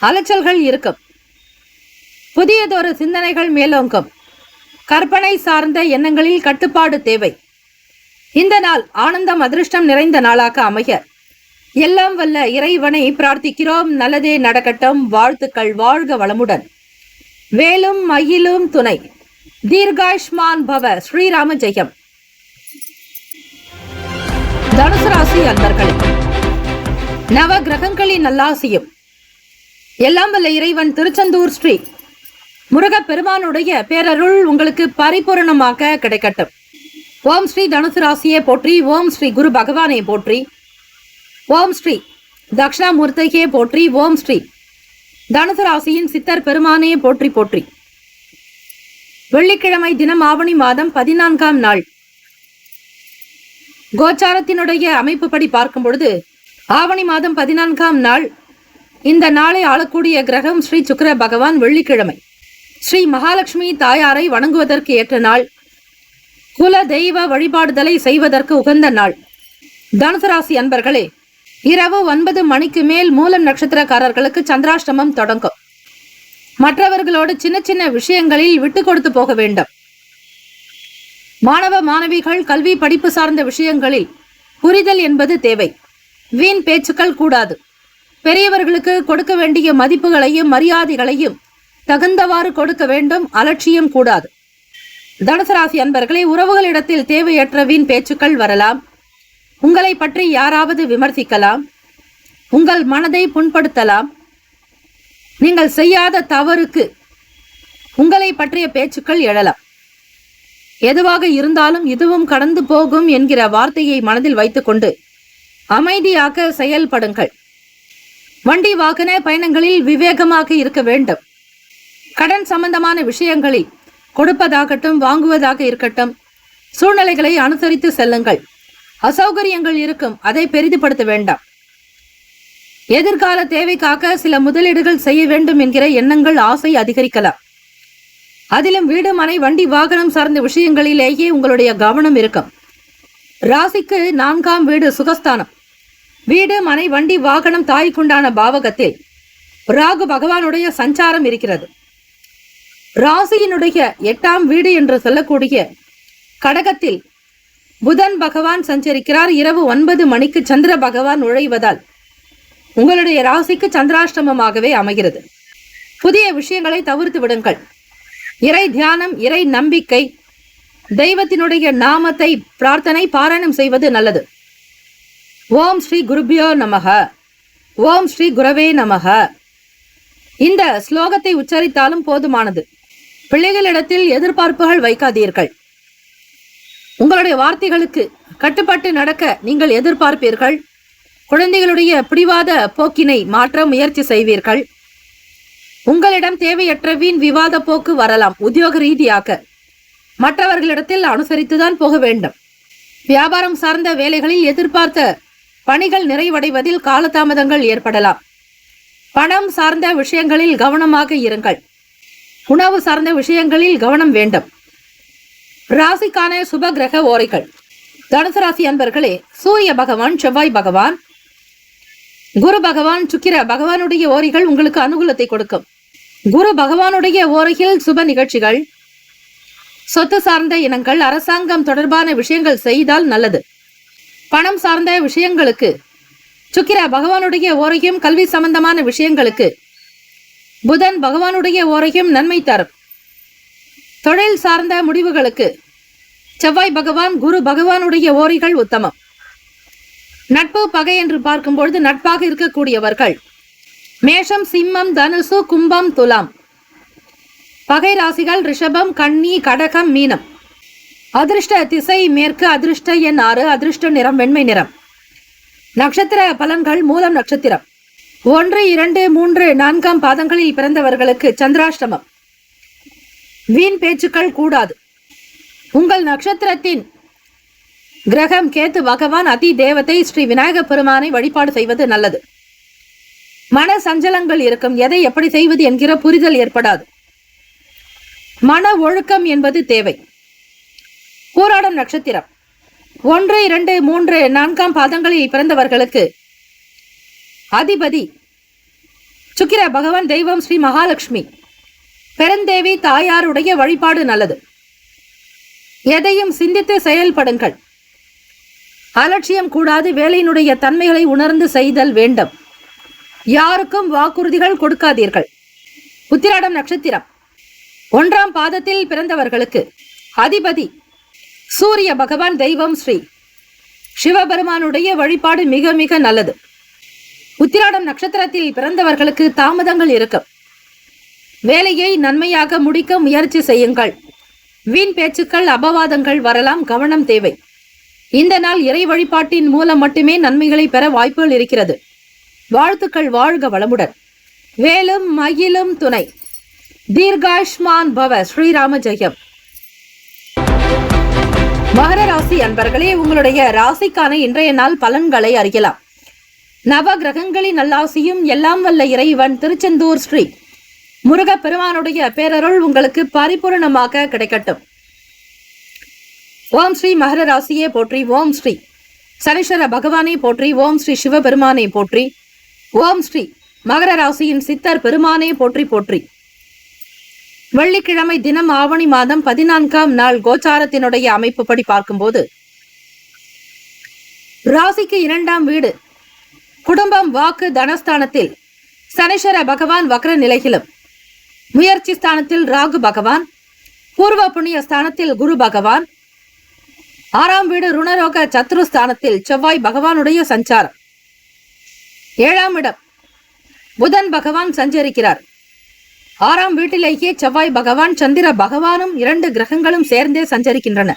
B: அலைச்சல்கள் இருக்கும். புதியதொரு சிந்தனைகள் மேலோங்கும். கற்பனை சார்ந்த எண்ணங்களில் கட்டுப்பாடு தேவை. இந்த நாள் ஆனந்தம், அதிர்ஷ்டம் நிறைந்த நாளாக அமைய எல்லாம் வல்ல இறைவனை பிரார்த்திக்கிறோம். நல்லதே நடக்கட்டும். வாழ்த்துக்கள். வாழ்க வளமுடன். வேலும் மயிலும் துணை. தீர்காயுஷ்மான் பவ. ஸ்ரீராம ஜெயம். தனுசு ராசி அன்பர்களே, நவ கிரகங்களின் நல்லாசியும் எல்லாம் வல்ல இறைவன் திருச்செந்தூர் ஸ்ரீ முருகப் பெருமானுடைய பேரருள் உங்களுக்கு பரிபூரணமாக கிடைக்கட்டும். ஓம் ஸ்ரீ தனுசு ராசியை போற்றி. ஓம் ஸ்ரீ குரு பகவானை போற்றி. ஓம் ஸ்ரீ தட்சிணாமூர்த்தியே போற்றி. ஓம் ஸ்ரீ தனுசு ராசியின் சித்தர் பெருமானையே போற்றி போற்றி. வெள்ளிக்கிழமை தினம் ஆவணி மாதம் 14ஆம் நாள். கோச்சாரத்தினுடைய அமைப்புப்படி பார்க்கும் பொழுது ஆவணி மாதம் 14ஆம் நாள். இந்த நாளை ஆளக்கூடிய கிரகம் ஸ்ரீ சுக்கிர பகவான். வெள்ளிக்கிழமை. ஸ்ரீ மகாலட்சுமி தாயாரை வணங்குவதற்கு ஏற்ற நாள். குல தெய்வ வழிபாடுதலை செய்வதற்கு உகந்த நாள். தனுசு ராசி அன்பர்களே, இரவு 9 மணிக்கு மேல் மூலம் நட்சத்திரக்காரர்களுக்கு சந்திராஷ்டமம் தொடங்கும். மற்றவர்களோடு சின்ன சின்ன விஷயங்களில் விட்டு கொடுத்து போக வேண்டும். மாணவ மாணவிகள் கல்வி படிப்பு சார்ந்த விஷயங்களில் புரிதல் என்பது தேவை. வீண் பேச்சுக்கள் கூடாது. பெரியவர்களுக்கு கொடுக்க வேண்டிய மதிப்புகளையும் மரியாதைகளையும் தகுந்தவாறு கொடுக்க வேண்டும். அலட்சியம் கூடாது. தனுசு ராசி அன்பர்களே, உறவுகளிடத்தில் தேவையற்ற வீண் பேச்சுக்கள் வரலாம். உங்களை பற்றி யாராவது விமர்சிக்கலாம். உங்கள் மனதை புண்படுத்தலாம். நீங்கள் செய்யாத தவறுக்கு உங்களை பற்றிய பேச்சுக்கள் எழலாம். எதுவாக இருந்தாலும் இதுவும் கடந்து போகும் என்கிற வார்த்தையை மனதில் வைத்துக்கொண்டு அமைதியாக செயல்படுங்கள். வண்டி வாகன பயணங்களில் விவேகமாக இருக்க வேண்டும். கடன் சம்பந்தமான விஷயங்களில் கொடுப்பதாகட்டும் வாங்குவதாக இருக்கட்டும் சூழ்நிலைகளை அனுசரித்து செல்லுங்கள். அசௌகரியங்கள் இருக்கும், அதை பெரிதுபடுத்த வேண்டாம். எதிர்கால தேவைக்காக சில முதலீடுகள் செய்ய வேண்டும் என்கிற எண்ணங்கள் ஆசை அதிகரிக்கலாம். அதிலும் வீடு மனை வண்டி வாகனம் சார்ந்த விஷயங்களிலேயே உங்களுடைய கவனம் இருக்கும். ராசிக்கு 4ஆம் வீடு சுகஸ்தானம். வீடு மனை வண்டி வாகனம் தாய்க்குண்டான பாவகத்தில் ராகு பகவானுடைய சஞ்சாரம் இருக்கிறது. ராசியினுடைய 8ஆம் வீடு என்று சொல்லக்கூடிய கடகத்தில் புதன் பகவான் சஞ்சரிக்கிறார். இரவு 9 மணிக்கு சந்திர பகவான் நுழைவதால் உங்களுடைய ராசிக்கு சந்திராஷ்டமமாகவே அமைகிறது. புதிய விஷயங்களை தவிர்த்து விடுங்கள். இறை தியானம், இறை நம்பிக்கை, தெய்வத்தினுடைய நாமத்தை பிரார்த்தனை பாராயணம் செய்வது நல்லது. ஓம் ஸ்ரீ குருபியோ நமக, ஓம் ஸ்ரீ குரவே நமக. இந்த ஸ்லோகத்தை உச்சரித்தாலும் போதுமானது. பிள்ளைகளிடத்தில் எதிர்பார்ப்புகள் வைக்காதீர்கள். உங்களுடைய வார்த்தைகளுக்கு கட்டுப்பட்டு நடக்க நீங்கள் எதிர்பார்ப்பீர்கள். குழந்தைகளுடைய பிடிவாத போக்கினை மாற்ற முயற்சி செய்வீர்கள். உங்களிடம் தேவையற்ற வீண் விவாத போக்கு வரலாம். உத்தியோக ரீதியாக மற்றவர்களிடத்தில் அனுசரித்துதான் போக வேண்டும். வியாபாரம் சார்ந்த வேலைகளில் எதிர்பார்த்த பணிகள் நிறைவடைவதில் காலதாமதங்கள் ஏற்படலாம். பணம் சார்ந்த விஷயங்களில் கவனமாக இருங்கள். உணவு சார்ந்த விஷயங்களில் கவனம் வேண்டும். ராசிக்கான சுப கிரக ஓரைகள். தனுசு ராசி அன்பர்களே, சூரிய பகவான், செவ்வாய் பகவான், குரு பகவான், சுக்கிர பகவானுடைய ஓரைகள் உங்களுக்கு அனுகூலத்தை கொடுக்கும். குரு பகவானுடைய ஓரையில் சுப நிகழ்ச்சிகள், சொத்து சார்ந்த இனங்கள், அரசாங்கம் தொடர்பான விஷயங்கள் செய்தால் நல்லது. பணம் சார்ந்த விஷயங்களுக்கு சுக்கிர பகவானுடைய ஓரையும், கல்வி சம்பந்தமான விஷயங்களுக்கு புதன் பகவானுடைய ஓரையும் நன்மை தரும். தொழில் சார்ந்த முடிவுகளுக்கு செவ்வாய் பகவான், குரு பகவானுடைய ஓரைகள் உத்தமம். நட்பு பகை என்று பார்க்கும்பொழுது நட்பாக இருக்கக்கூடியவர்கள் மேஷம், சிம்மம், தனுசு, கும்பம், துலாம். பகை ராசிகள் ரிஷபம், கன்னி, கடகம், மீனம். அதிர்ஷ்ட திசை மேற்கு, அதிர்ஷ்ட எண் 6, அதிர்ஷ்ட நிறம் வெண்மை நிறம். நட்சத்திர பலன்கள். மூலம் நட்சத்திரம் 1, 2, 3, 4ஆம் பாதங்களில் பிறந்தவர்களுக்கு சந்திராஷ்டமம். வீண் பேச்சுக்கள் கூடாது. உங்கள் நட்சத்திரத்தின் கிரகம் கேத்து பகவான், அதி தேவதை ஸ்ரீ விநாயக பெருமானை வழிபாடு செய்வது நல்லது. மன சஞ்சலங்கள் இருக்கும். எதை எப்படி செய்வது என்கிற புரிதல் ஏற்படாது. மன ஒழுக்கம் என்பது தேவை. பூராடம் நட்சத்திரம் 1, 2, 3, 4ஆம் பாதங்களில் பிறந்தவர்களுக்கு அதிபதி சுக்கிர பகவான், தெய்வம் ஸ்ரீ மகாலட்சுமி, பெருந்தேவி தாயாருடைய வழிபாடு நல்லது. எதையும் சிந்தித்து செயல்படுங்கள். அலட்சியம் கூடாது. வேலையினுடைய தன்மைகளை உணர்ந்து செய்தல் வேண்டும். யாருக்கும் வாக்குறுதிகள் கொடுக்காதீர்கள். உத்திராடம் நட்சத்திரம் 1ஆம் பாதத்தில் பிறந்தவர்களுக்கு அதிபதி சூரிய பகவான், தெய்வம் ஸ்ரீ சிவபெருமானுடைய வழிபாடு மிக மிக நல்லது. உத்திராடம் நட்சத்திரத்தில் பிறந்தவர்களுக்கு தாமதங்கள் இருக்கும். வேலையை நன்மையாக முடிக்க முயற்சி செய்யுங்கள். வீண் பேச்சுக்கள், அபவாதங்கள் வரலாம். கவனம் தேவை. இந்த நாள் இறை வழிபாட்டின் மூலம் மட்டுமே நன்மைகளை பெற வாய்ப்புகள் இருக்கிறது. வாழ்த்துக்கள். வாழ்க வளமுடன். வேலும் மயிலும் துணை. தீர்காயுஷ்மான் பவ. ஸ்ரீராம ஜெயம். மகர ராசி அன்பர்களே, உங்களுடைய ராசிக்கான இன்றைய நாள் பலன்களை அறியலாம். நவ கிரகங்களின் நல்லாசியும் எல்லாம் வல்ல இறைவன் திருச்செந்தூர் ஸ்ரீ முருக பெருமானுடைய பேரருள் உங்களுக்கு பரிபூர்ணமாக கிடைக்கட்டும். ஓம் ஸ்ரீ மகர ராசியே போற்றி. ஓம் ஸ்ரீ சனீஸ்வர பகவானை போற்றி. ஓம் ஸ்ரீ சிவபெருமானை போற்றி. ஓம் ஸ்ரீ மகர ராசியின் சித்தர் பெருமானை போற்றி போற்றி. வெள்ளிக்கிழமை தினம் ஆவணி மாதம் 14ஆம் நாள் கோச்சாரத்தினுடைய அமைப்புப்படி பார்க்கும்போது ராசிக்கு 2ஆம் வீடு குடும்பம், வாக்கு, தனஸ்தானத்தில் சனீஸ்வர பகவான் வக்ர நிலையிலும், முயற்சி ஸ்தானத்தில் ராகு பகவான், பூர்வ புண்ணிய ஸ்தானத்தில் குரு பகவான், 6ஆம் வீடு ருணரோக சத்ருஸ்தானத்தில் செவ்வாய் பகவானுடைய சஞ்சாரம், 7ஆம் இடம் புதன் பகவான் சஞ்சரிக்கிறார். 6ஆம் வீட்டிலேயே செவ்வாய் பகவான், சந்திர பகவானும் 2 கிரகங்களும் சேர்ந்தே சஞ்சரிக்கின்றன.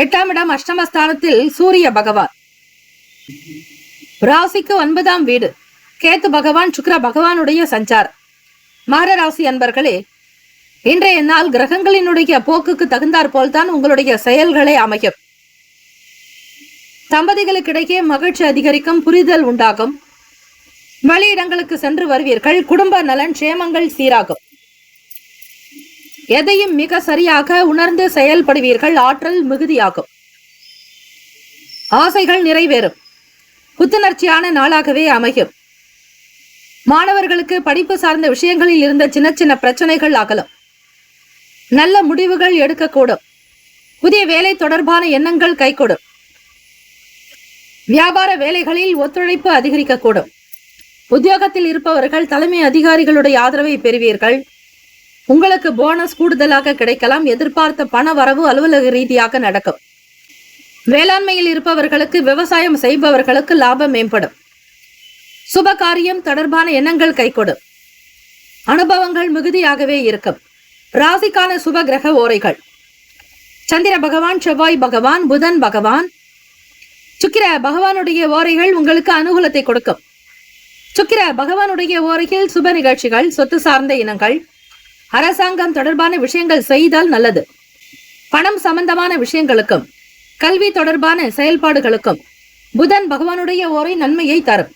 B: 8ஆம் இடம் அஷ்டமஸ்தானத்தில் சூரிய பகவான். ராசிக்கு 9ஆம் வீடு கேத்து பகவான், சுக்கிர பகவானுடைய சஞ்சாரம். மகர ராசி அன்பர்களே, இன்றைய நாள் கிரகங்களினுடைய போக்குக்கு தகுந்தாற் போல்தான் உங்களுடைய செயல்களே அமையும். தம்பதிகளுக்கிடையே மகிழ்ச்சி அதிகரிக்கும், புரிதல் உண்டாகும், வெளியிடங்களுக்கு சென்று வருவீர்கள், குடும்ப நலன் சேமங்கள் சீராகும், எதையும் மிக சரியாக உணர்ந்து செயல்படுவீர்கள், ஆற்றல் மிகுதியாகும், ஆசைகள் நிறைவேறும், புத்துணர்ச்சியான நாளாகவே அமையும். மாணவர்களுக்கு படிப்பு சார்ந்த விஷயங்களில் இருந்த சின்ன சின்ன பிரச்சனைகள் அகலும், நல்ல முடிவுகள் எடுக்கக்கூடும், புதிய வேலை தொடர்பான எண்ணங்கள் கைகூடும், வியாபார வேலைகளில் ஒத்துழைப்பு அதிகரிக்கக்கூடும், உத்தியோகத்தில் இருப்பவர்கள் தலைமை அதிகாரிகளுடைய ஆதரவை பெறுவீர்கள், உங்களுக்கு போனஸ் கூடுதலாக கிடைக்கலாம், எதிர்பார்த்த பண வரவு அலுவலக ரீதியாக நடக்கும், வேளாண்மையில் இருப்பவர்களுக்கு, விவசாயம் செய்பவர்களுக்கு லாபம் மேம்படும், சுப காரியம் தொடர்பான எண்ணங்கள் கைகூடும், அனுபவங்கள் மிகுதியாகவே இருக்கும். ராசிக்கான சுப கிரக ஓரைகள்: சந்திர பகவான், செவ்வாய் பகவான், புதன் பகவான், சுக்கிர பகவானுடைய ஓரைகள் உங்களுக்கு அனுகூலத்தை கொடுக்கும். சுக்கிர பகவானுடைய ஓரையில் சுப நிகழ்ச்சிகள், சொத்து சார்ந்த இனங்கள், அரசாங்கம் தொடர்பான விஷயங்கள் செய்தால் நல்லது. பணம் சம்பந்தமான விஷயங்களுக்கும் கல்வி தொடர்பான செயல்பாடுகளுக்கும் புதன் பகவானுடைய ஓரை நன்மையை தரும்.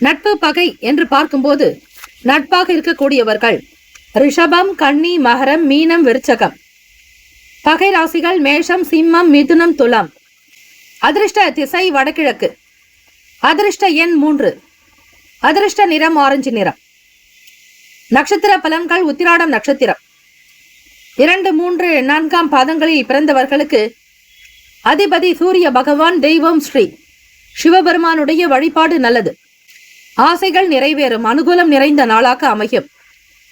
B: நட்பு பகை என்று பார்க்கும்போது நட்பாக இருக்கக்கூடியவர்கள் ரிஷபம், கன்னி, மகரம், மீனம், விருச்சகம். பகை ராசிகள் மேஷம், சிம்மம், மிதுனம், துலாம். அதிர்ஷ்ட திசை வடகிழக்கு. அதிர்ஷ்ட எண் 3. அதிர்ஷ்ட நிறம் ஆரஞ்சு நிறம். நட்சத்திர பலன்கள்: உத்திராடம் நட்சத்திரம் 2, 3, 4ஆம் பாதங்களில் பிறந்தவர்களுக்கு அதிபதி சூரிய பகவான், தெய்வம் ஸ்ரீ சிவபெருமானுடைய வழிபாடு நல்லது. ஆசைகள் நிறைவேறும், அனுகூலம் நிறைந்த நாளாக அமையும்.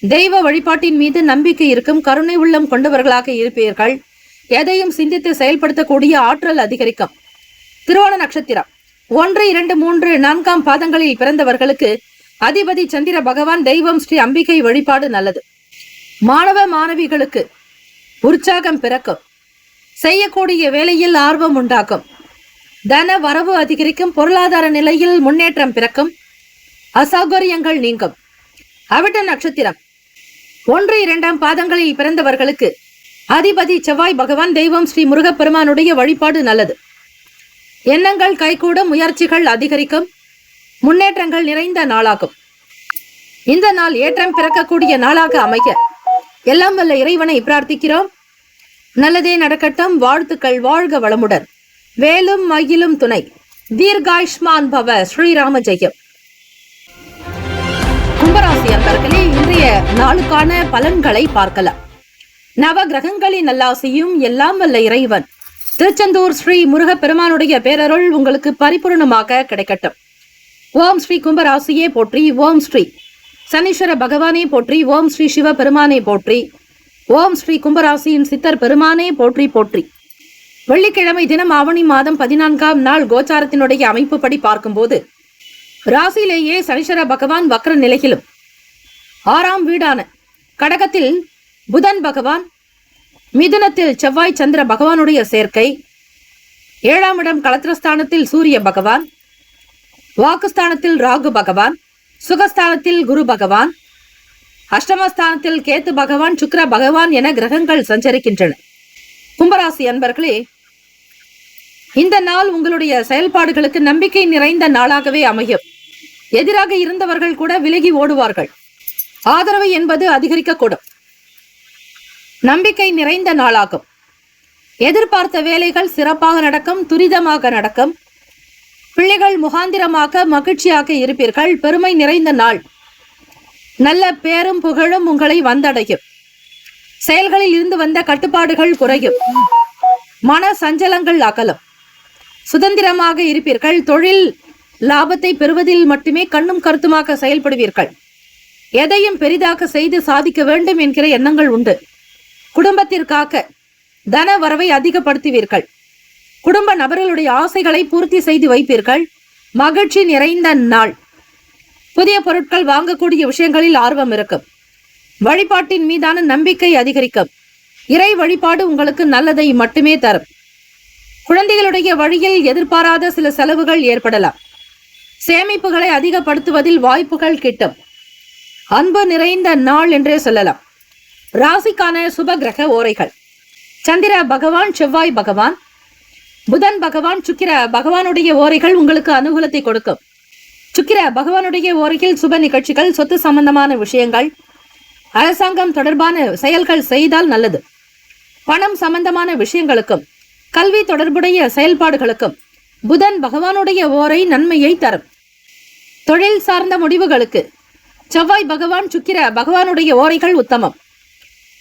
B: தெய்வ வழிபாட்டின் மீது நம்பிக்கை இருக்கும், கருணை உள்ளம் கொண்டவர்களாக இருப்பீர்கள். எதையும் சிந்தித்து செயல்படுத்தக்கூடிய ஆற்றல் அதிகரிக்கும். திருவோண நட்சத்திரம் 1, 2, 3, 4ஆம் பாதங்களில் பிறந்தவர்களுக்கு அதிபதி சந்திர பகவான், தெய்வம் ஸ்ரீ அம்பிகை வழிபாடு நல்லது. மாணவ மாணவிகளுக்கு உற்சாகம் பிறக்கும், செய்யக்கூடிய வேலையில் ஆர்வம் உண்டாக்கும், தன வரவு அதிகரிக்கும், பொருளாதார நிலையில் முன்னேற்றம் பிறக்கும், அசௌகரியங்கள் நீங்கும். அவிட்ட நட்சத்திரம் 1, 2ஆம் பாதங்களில் பிறந்தவர்களுக்கு அதிபதி செவ்வாய் பகவான், தெய்வம் ஸ்ரீ முருகப்பெருமானுடைய வழிபாடு நல்லது. எண்ணங்கள் கைகூடும், முயற்சிகள் அதிகரிக்கும், முன்னேற்றங்கள் நிறைந்த நாளாகும். இந்த நாள் ஏற்றம் பிறக்கக்கூடிய நாளாக அமைய எல்லாம் வல்ல இறைவனை பிரார்த்திக்கிறோம். நல்லதே நடக்கட்டும். வாழ்த்துக்கள். வாழ்க வளமுடன். வேலும் மயிலும் துணை. தீர்காயுஷ்மான் பவ. ஸ்ரீராம ஜெயம். கும்பராசி அன்பர்களே, இன்றைய நாளுக்கான பலன்களை பார்க்கலாம். நவ கிரகங்களின் நல்லாசியும் எல்லாம் வல்ல இறைவன் திருச்செந்தூர் ஸ்ரீ முருகப்பெருமானுடைய பேரருள் உங்களுக்கு பரிபூர்ணமாக கிடைக்கட்டும். ஓம் ஸ்ரீ கும்பராசியே போற்றி. ஓம் ஸ்ரீ சனீஸ்வர பகவானே போற்றி. ஓம் ஸ்ரீ சிவ பெருமானே போற்றி. ஓம் ஸ்ரீ கும்பராசியின் சித்தர் பெருமானே போற்றி போற்றி. வெள்ளிக்கிழமை தினம் ஆவணி மாதம் 14ஆம் நாள் கோச்சாரத்தினுடைய அமைப்புப்படி பார்க்கும்போது ராசியிலேயே சனீஸ்வர பகவான் வக்ர நிலையிலும் 6ஆம் வீடான கடகத்தில் புதன் பகவான், மிதுனத்தில் செவ்வாய் சந்திர பகவானுடைய சேர்க்கை, 7ஆம் இடம் களத்திரஸ்தானத்தில் சூரிய பகவான், வாக்குஸ்தானத்தில் ராகு பகவான், சுகஸ்தானத்தில் குரு பகவான், அஷ்டமஸ்தானத்தில் கேத்து பகவான், சுக்கிர பகவான் என கிரகங்கள் சஞ்சரிக்கின்றன. கும்பராசி அன்பர்களே, இந்த நாள் உங்களுடைய செயல்பாடுகளுக்கு நம்பிக்கை நிறைந்த நாளாகவே அமையும். எதிராக இருந்தவர்கள் கூட விலகி ஓடுவார்கள். ஆதரவு என்பது அதிகரிக்கக்கூடும். நம்பிக்கை நிறைந்த நாளாகும். எதிர்பார்த்த வேலைகள் சிறப்பாக நடக்கும், துரிதமாக நடக்கும். பிள்ளைகள் முகாந்திரமாக மகிழ்ச்சியாக இருப்பீர்கள். பெருமை நிறைந்த நாள். நல்ல பேரும் புகழும் உங்களை வந்தடையும். செயல்களில் இருந்து வந்த கட்டுப்பாடுகள் குறையும். மன சஞ்சலங்கள் அகலும். சுதந்திரமாக இருப்பீர்கள். தொழில் லாபத்தை பெறுவதில் மட்டுமே கண்ணும் கருத்துமாக செயல்படுவீர்கள். எதையும் பெரிதாக செய்து சாதிக்க வேண்டும் என்கிற எண்ணங்கள் உண்டு. குடும்பத்திற்காக தன வரவை அதிகப்படுத்துவீர்கள். குடும்ப நபர்களுடைய ஆசைகளை பூர்த்தி செய்து வைப்பீர்கள். மகிழ்ச்சி நிறைந்த நாள். புதிய பொருட்கள் வாங்கக்கூடிய விஷயங்களில் ஆர்வம் இருக்கும். வழிபாட்டின் மீதான நம்பிக்கை அதிகரிக்கும். இறை வழிபாடு உங்களுக்கு நல்லதை மட்டுமே தரும். குழந்தைகளுடைய வழியில் எதிர்பாராத சில செலவுகள் ஏற்படலாம். சேமிப்புகளை அதிகப்படுத்துவதில் வாய்ப்புகள் கிட்டும். அன்பு நிறைந்த நாள் என்றே சொல்லலாம். ராசிக்கான சுப கிரக ஓரைகள்: சந்திர பகவான், செவ்வாய் பகவான், புதன் பகவான், சுக்கிர பகவானுடைய ஓரைகள் உங்களுக்கு அனுகூலத்தை கொடுக்கும். சுக்கிர பகவானுடைய ஓரையில் சுப நிகழ்ச்சிகள், சொத்து சம்பந்தமான விஷயங்கள், அரசாங்கம் தொடர்பான செயல்கள் செய்தால் நல்லது. பணம் சம்பந்தமான விஷயங்களுக்கும் கல்வி தொடர்புடைய செயல்பாடுகளுக்கும் புதன் பகவானுடைய ஓரை நன்மையை தரும். தொழில் சார்ந்த முடிவுகளுக்கு செவ்வாய் பகவான், சுக்கிர பகவானுடைய ஓரைகள் உத்தமம்.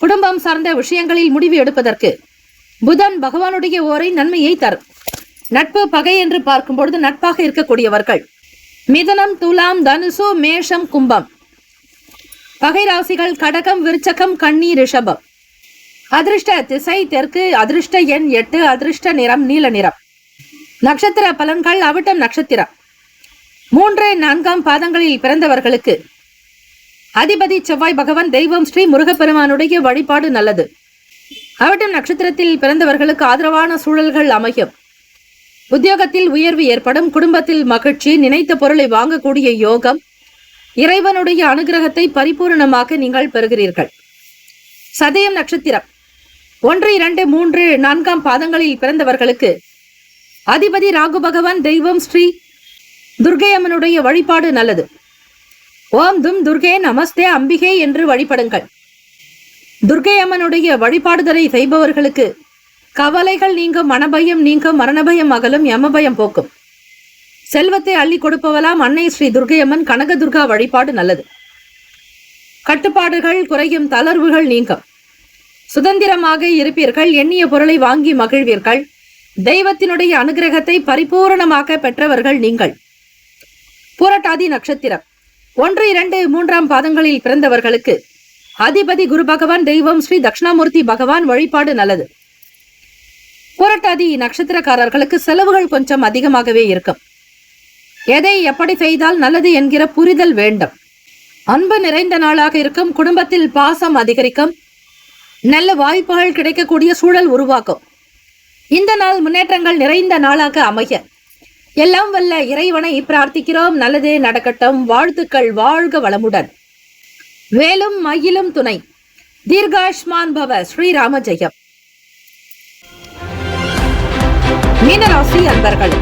B: குடும்பம் சார்ந்த விஷயங்களில் முடிவு எடுப்பதற்கு புதன் பகவானுடைய ஓரை நன்மையை தரும். நட்பு பகை என்று பார்க்கும்பொழுது நட்பாக இருக்கக்கூடியவர்கள் மிதனம், துலாம், தனுசு, மேஷம், கும்பம். பகை ராசிகள் கடகம், விருச்சகம், கன்னி, ரிஷபம். அதிர்ஷ்ட திசை தெற்கு. அதிர்ஷ்ட எண் 8. அதிர்ஷ்ட நிறம் நீல நிறம். நட்சத்திர பலன்கள்: அவிட்டம் நட்சத்திரம் 3, 4 பாதங்களில் பிறந்தவர்களுக்கு அதிபதி செவ்வாய் பகவான், தெய்வம் ஸ்ரீ முருகப்பெருமானுடைய வழிபாடு நல்லது. அவிட்டம் நட்சத்திரத்தில் பிறந்தவர்களுக்கு ஆதரவான சூழல்கள் அமையும். உத்தியோகத்தில் உயர்வு ஏற்படும். குடும்பத்தில் மகிழ்ச்சி. நினைத்த பொருளை வாங்கக்கூடிய யோகம். இறைவனுடைய அனுகிரகத்தை பரிபூர்ணமாக நீங்கள் பெறுகிறீர்கள். சதயம் நட்சத்திரம் 1, 2, 3, 4 பாதங்களில் பிறந்தவர்களுக்கு அதிபதி ராகு பகவான், தெய்வம் ஸ்ரீ துர்க்கை அம்மனுடைய வழிபாடு நல்லது. ஓம் தும் துர்கே நமஸ்தே அம்பிகை என்று வழிபடுங்கள். துர்க்கை அம்மனுடைய வழிபாடுதலை செய்பவர்களுக்கு கவலைகள் நீங்கும், மனபயம் நீங்கும், மரணபயம் அகலும், யமபயம் போக்கும். செல்வத்தை அள்ளி கொடுப்பவளாம் அன்னை ஸ்ரீ துர்க்கை அம்மன், கனகதுர்கா வழிபாடு நல்லது. கட்டுப்பாடுகள் குறையும், தளர்வுகள் நீங்கும். சுதந்திரமாக இருப்பீர்கள். எண்ணிய பொருளை வாங்கி மகிழ்வீர்கள். தெய்வத்தினுடைய அனுகிரகத்தை பரிபூரணமாக பெற்றவர்கள் நீங்கள். பூரட்டாதி நட்சத்திரம் 1, 2, 3 பாதங்களில் பிறந்தவர்களுக்கு அதிபதி குரு பகவான், தெய்வம் ஸ்ரீ தட்சிணாமூர்த்தி பகவான் வழிபாடு நல்லது. பூரட்டாதி நட்சத்திரக்காரர்களுக்கு செலவுகள் கொஞ்சம் அதிகமாகவே இருக்கும். எதை எப்படி செய்தால் நல்லது என்கிற புரிதல் வேண்டும். அன்பு நிறைந்த நாளாக இருக்கும். குடும்பத்தில் பாசம் அதிகரிக்கும். நல்ல வாய்ப்புகள் கிடைக்கக்கூடிய சூழல் உருவாக்கும். இந்த நாள் முன்னேற்றங்கள் நிறைந்த நாளாக அமைய எல்லாம் வல்ல இறைவனை பிரார்த்திக்கிறோம். நல்லதே நடக்கட்டும். வாழ்த்துக்கள். வாழ்க வளமுடன். வேலும் மயிலும் துணை. தீர்காஷ்மான் பவ. ஸ்ரீராம ஜெயம். மீனராசி அன்பர்கள்,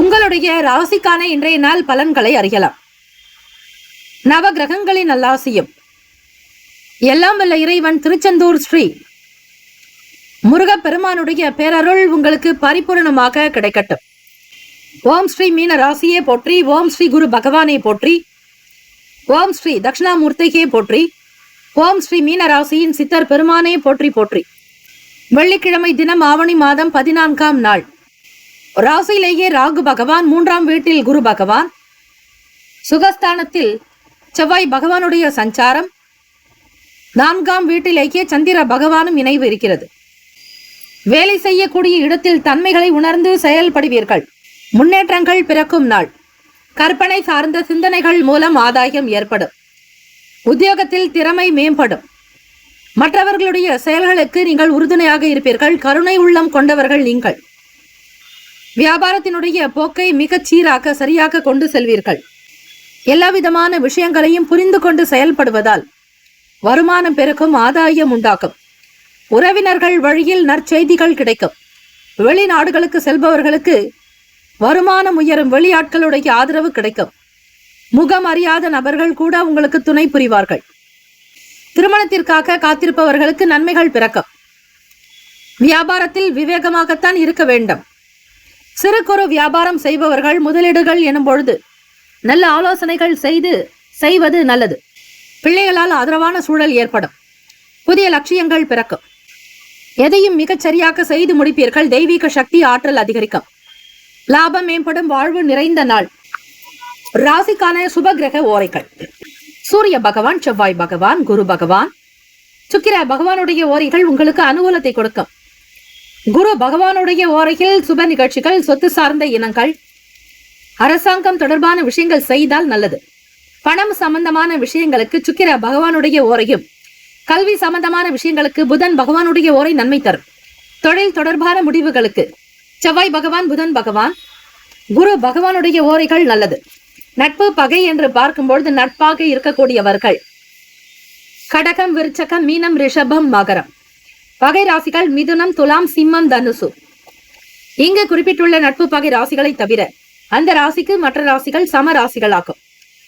B: உங்களுடைய ராசிக்கான இன்றைய நாள் பலன்களை அறியலாம். நவ கிரகங்களின் நல்லாசியும் எல்லாம் வல்ல இறைவன் திருச்செந்தூர் ஸ்ரீ முருகப்பெருமானுடைய பேரருள் உங்களுக்கு பரிபூர்ணமாக கிடைக்கட்டும். ஓம் ஸ்ரீ மீன ராசியே போற்றி. ஓம் ஸ்ரீ குரு பகவானை போற்றி. ஓம் ஸ்ரீ தட்சிணாமூர்த்தியே போற்றி. ஓம் ஸ்ரீ மீன ராசியின் சித்தர் பெருமானே போற்றி போற்றி. வெள்ளிக்கிழமை தினம் ஆவணி மாதம் 14ஆம் நாள். ராசியிலேயே ராகு பகவான், 3ஆம் வீட்டில் குரு பகவான், சுகஸ்தானத்தில் செவ்வாய் பகவானுடைய சஞ்சாரம், 4ஆம் வீட்டிலேயே சந்திர பகவானும் இணைவு இருக்கிறது. வேலை செய்யக்கூடிய இடத்தில் தன்மைகளை உணர்ந்து செயல்படுவீர்கள். முன்னேற்றங்கள் பிறக்கும் நாள். கற்பனை சார்ந்த சிந்தனைகள் மூலம் ஆதாயம் ஏற்படும். உத்தியோகத்தில் திறமை மேம்படும். மற்றவர்களுடைய செயல்களுக்கு நீங்கள் உறுதுணையாக இருப்பீர்கள். கருணை உள்ளம் கொண்டவர்கள் நீங்கள். வியாபாரத்தினுடைய போக்கை மிகச் சீராக சரியாக கொண்டு செல்வீர்கள். எல்லா விதமான விஷயங்களையும் புரிந்து கொண்டு செயல்படுவதால் வருமானம் பெருக்கும், ஆதாயம் உண்டாக்கும். உறவினர்கள் வழியில் நற்செய்திகள் கிடைக்கும். வெளிநாடுகளுக்கு செல்பவர்களுக்கு வருமானம் உயரும். வெளியாட்களுடைய ஆதரவு கிடைக்கும். முகம் அறியாத நபர்கள் கூட உங்களுக்கு துணை புரிவார்கள். திருமணத்திற்காக காத்திருப்பவர்களுக்கு நன்மைகள் பிறக்கும். வியாபாரத்தில் விவேகமாகத்தான் இருக்க வேண்டும். சிறு குறு வியாபாரம் செய்பவர்கள் முதலீடுகள் எனும் பொழுது நல்ல ஆலோசனைகள் செய்வது நல்லது. பிள்ளைகளால் ஆதரவான சூழல் ஏற்படும். புதிய லட்சியங்கள் பிறக்கும். எதையும் மிகச் சரியாக செய்து முடிப்பீர்கள். தெய்வீக சக்தி, ஆற்றல் அதிகரிக்கும். லாபம் மேம்படும், வாழ்வு நிறைந்த நாள். ராசிக்கான சுப கிரக ஓரைகள்: சூரிய பகவான், செவ்வாய் பகவான், குரு பகவான், சுக்கிர பகவானுடைய ஓரைகள் உங்களுக்கு அனுகூலத்தை கொடுக்கும். குரு பகவானுடைய ஓரையில் சுப நிகழ்ச்சிகள், சொத்து சார்ந்த இனங்கள், அரசாங்கம் தொடர்பான விஷயங்கள் செய்தால் நல்லது. பணம் சம்பந்தமான விஷயங்களுக்கு சுக்கிர பகவானுடைய ஓரையும், கல்வி சம்பந்தமான விஷயங்களுக்கு புதன் பகவானுடைய ஓரை நன்மை தரும். தொழில் தொடர்பான முடிவுகளுக்கு செவ்வாய் பகவான், புதன் பகவான், குரு பகவானுடைய ஓரைகள் நல்லது. நட்பு பகை என்று பார்க்கும்பொழுது நட்பாக இருக்கக்கூடியவர்கள் கடகம், விருச்சகம், மீனம், ரிஷபம், மகரம். பகை ராசிகள் மிதுனம், துலாம், சிம்மம், தனுசு. இங்கு குறிப்பிட்டுள்ள நட்பு பகை ராசிகளை தவிர அந்த ராசிக்கு மற்ற ராசிகள் சம ராசிகளாகும்.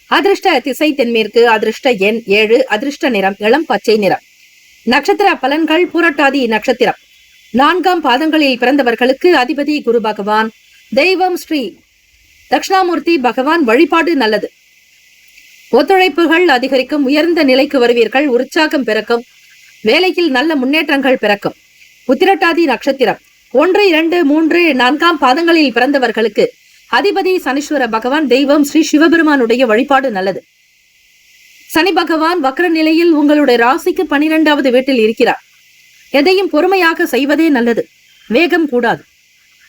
B: அதிர்ஷ்ட திசை தென்மேற்கு, அதிர்ஷ்ட எண் 7, அதிர்ஷ்ட நிறம் இளம் பச்சை நிறம். நட்சத்திர பலன்கள்: பூரட்டாதி நட்சத்திரம் 4ஆம் பாதங்களில் பிறந்தவர்களுக்கு அதிபதி குரு பகவான். தெய்வம் ஸ்ரீ தட்சிணாமூர்த்தி பகவான் வழிபாடு நல்லது. ஒத்துழைப்புகள் அதிகரிக்கும், உயர்ந்த நிலைக்கு வருவீர்கள், உற்சாகம் பிறக்கும், வேலையில் நல்ல முன்னேற்றங்கள் பிறக்கும். உத்திரட்டாதி நட்சத்திரம் 1, 2, 3, 4ஆம் பாதங்களில் பிறந்தவர்களுக்கு அதிபதி சனீஸ்வர பகவான். தெய்வம் ஸ்ரீ சிவபெருமானுடைய வழிபாடு நல்லது. சனி பகவான் வக்ர நிலையில் உங்களுடைய ராசிக்கு 12வது வீட்டில் இருக்கிறார். எதையும் பொறுமையாக செய்வதே நல்லது. வேகம் கூடாது.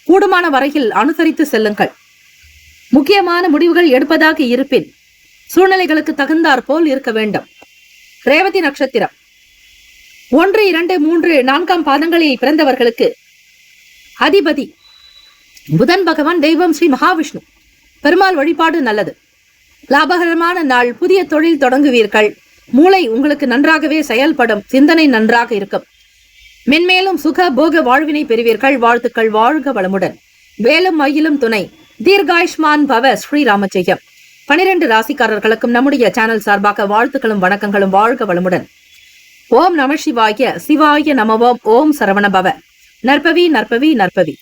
B: கூடுமான வரையில் அனுசரித்து செல்லுங்கள். முக்கியமான முடிவுகள் எடுப்பதாக இருப்பின் சூழ்நிலைகளுக்கு தகுந்தாற் போல் இருக்க வேண்டும். ரேவதி நட்சத்திரம் 1, 2, 3, 4ஆம் பாதங்களில் பிறந்தவர்களுக்கு அதிபதி புதன் பகவான். தெய்வம் ஸ்ரீ மகாவிஷ்ணு. பெருமாள் வழிபாடு நல்லது. லாபகரமான நாள். புதிய தொழில் தொடங்குவீர்கள். மூளை உங்களுக்கு நன்றாகவே செயல்படும். சிந்தனை நன்றாக இருக்கும். மென்மேலும் சுக போக வாழ்வினை பெறுவீர்கள். வாழ்த்துக்கள். வாழ்க வளமுடன். வேலும் மயிலும் துணை. தீர்காயுஷ்மான் பவ. ஸ்ரீராமஜெயம். 12 ராசிக்காரர்களுக்கும் நம்முடைய சேனல் சார்பாக வாழ்த்துக்களும் வணக்கங்களும். வாழ்க வளமுடன். ஓம் நம சிவாய. சிவாய நமவோம். ஓம் சரவண பவ. நற்பவி நற்பவி நற்பவி.